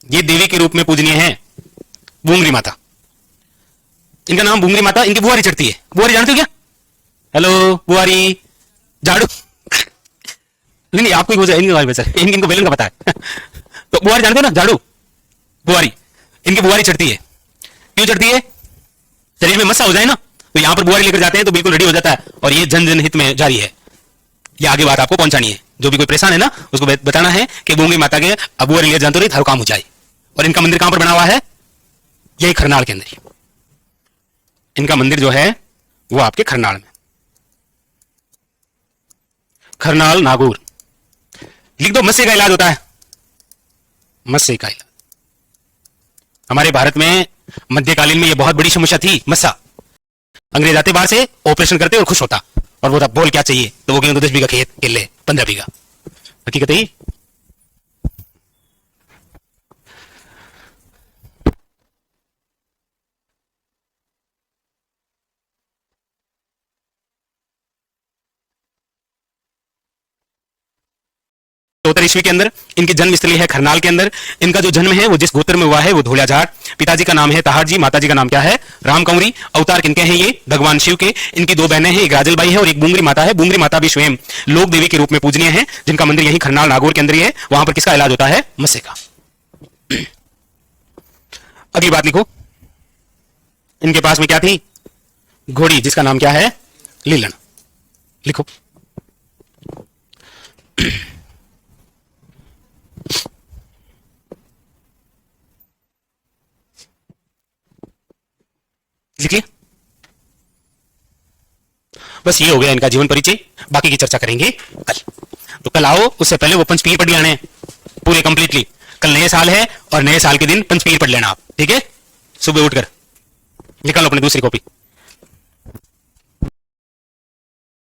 ये देवी के रूप में पूजनीय है बूंगरी माता। इनका नाम बूंगरी माता, इनकी बुआरी चढ़ती है। बुआरी जानते हो क्या? हेलो बुआरी, झाड़ू नहीं आपको ही इनको बेलन का पता है तो बुआरी जानते हो ना, झाड़ू बुआरी, इनकी बुआरी चढ़ती है। क्यों चढ़ती है? शरीर में मस्सा हो जाए ना, तो यहां पर बुआरी लेकर जाते हैं तो बिल्कुल रेडी हो जाता है। और ये जन जन हित में जारी है, ये आगे बात आपको पहुंचानी है। जो भी कोई परेशान है ना उसको बताना है कि बूंगरी माता के अब बुआरी ले जानते रही हर काम हो जाए। और इनका मंदिर कहां पर बना हुआ है? यही खरनाल के अंदर ही। इनका मंदिर जो है वो आपके खरनाल में, खरनाल नागौर। लिख दो, मस्से का इलाज होता है, मस्से का इलाज। हमारे भारत में मध्यकालीन में यह बहुत बड़ी समस्या थी, मस्सा। अंग्रेज आते बाहर से, ऑपरेशन करते और खुश होता, और वो बोल क्या चाहिए तो वो कहेंगे 10 बीघा खेत केले 15 बीघा। हकीकत है। चौहत्तर ईस्वी के अंदर इनकी जन्म स्थली है खरनाल के अंदर। इनका जो जन्म है वो जिस गोत्र में हुआ है वो धोलियाझाड़। पिताजी का नाम है तहार जी, माताजी का नाम क्या है? रामकंवरी। अवतार किनके हैं? ये भगवान शिव के। इनकी दो बहनें हैं, एक राजलबाई है और एक बूंगरी माता है। बूंगरी माता भी स्वयं लोक देवी के रूप में पूजनीय है, जिनका मंदिर यही खरनाल नागौर के अंदर ही है। वहां पर किसका इलाज होता है? मस्से का। अगली बात लिखो, इनके पास में क्या थी? घोड़ी, जिसका नाम क्या है? लीलन। लिखो। लिखिए। बस ये हो गया इनका जीवन परिचय। बाकी की चर्चा करेंगे कल। तो कल आओ, उससे पहले वो पंचपीर पढ़ आने पूरे कंप्लीटली। कल नए साल है और नए साल के दिन पंचपीर पढ़ लेना आप, ठीक है? सुबह उठकर निकालो अपनी दूसरी कॉपी।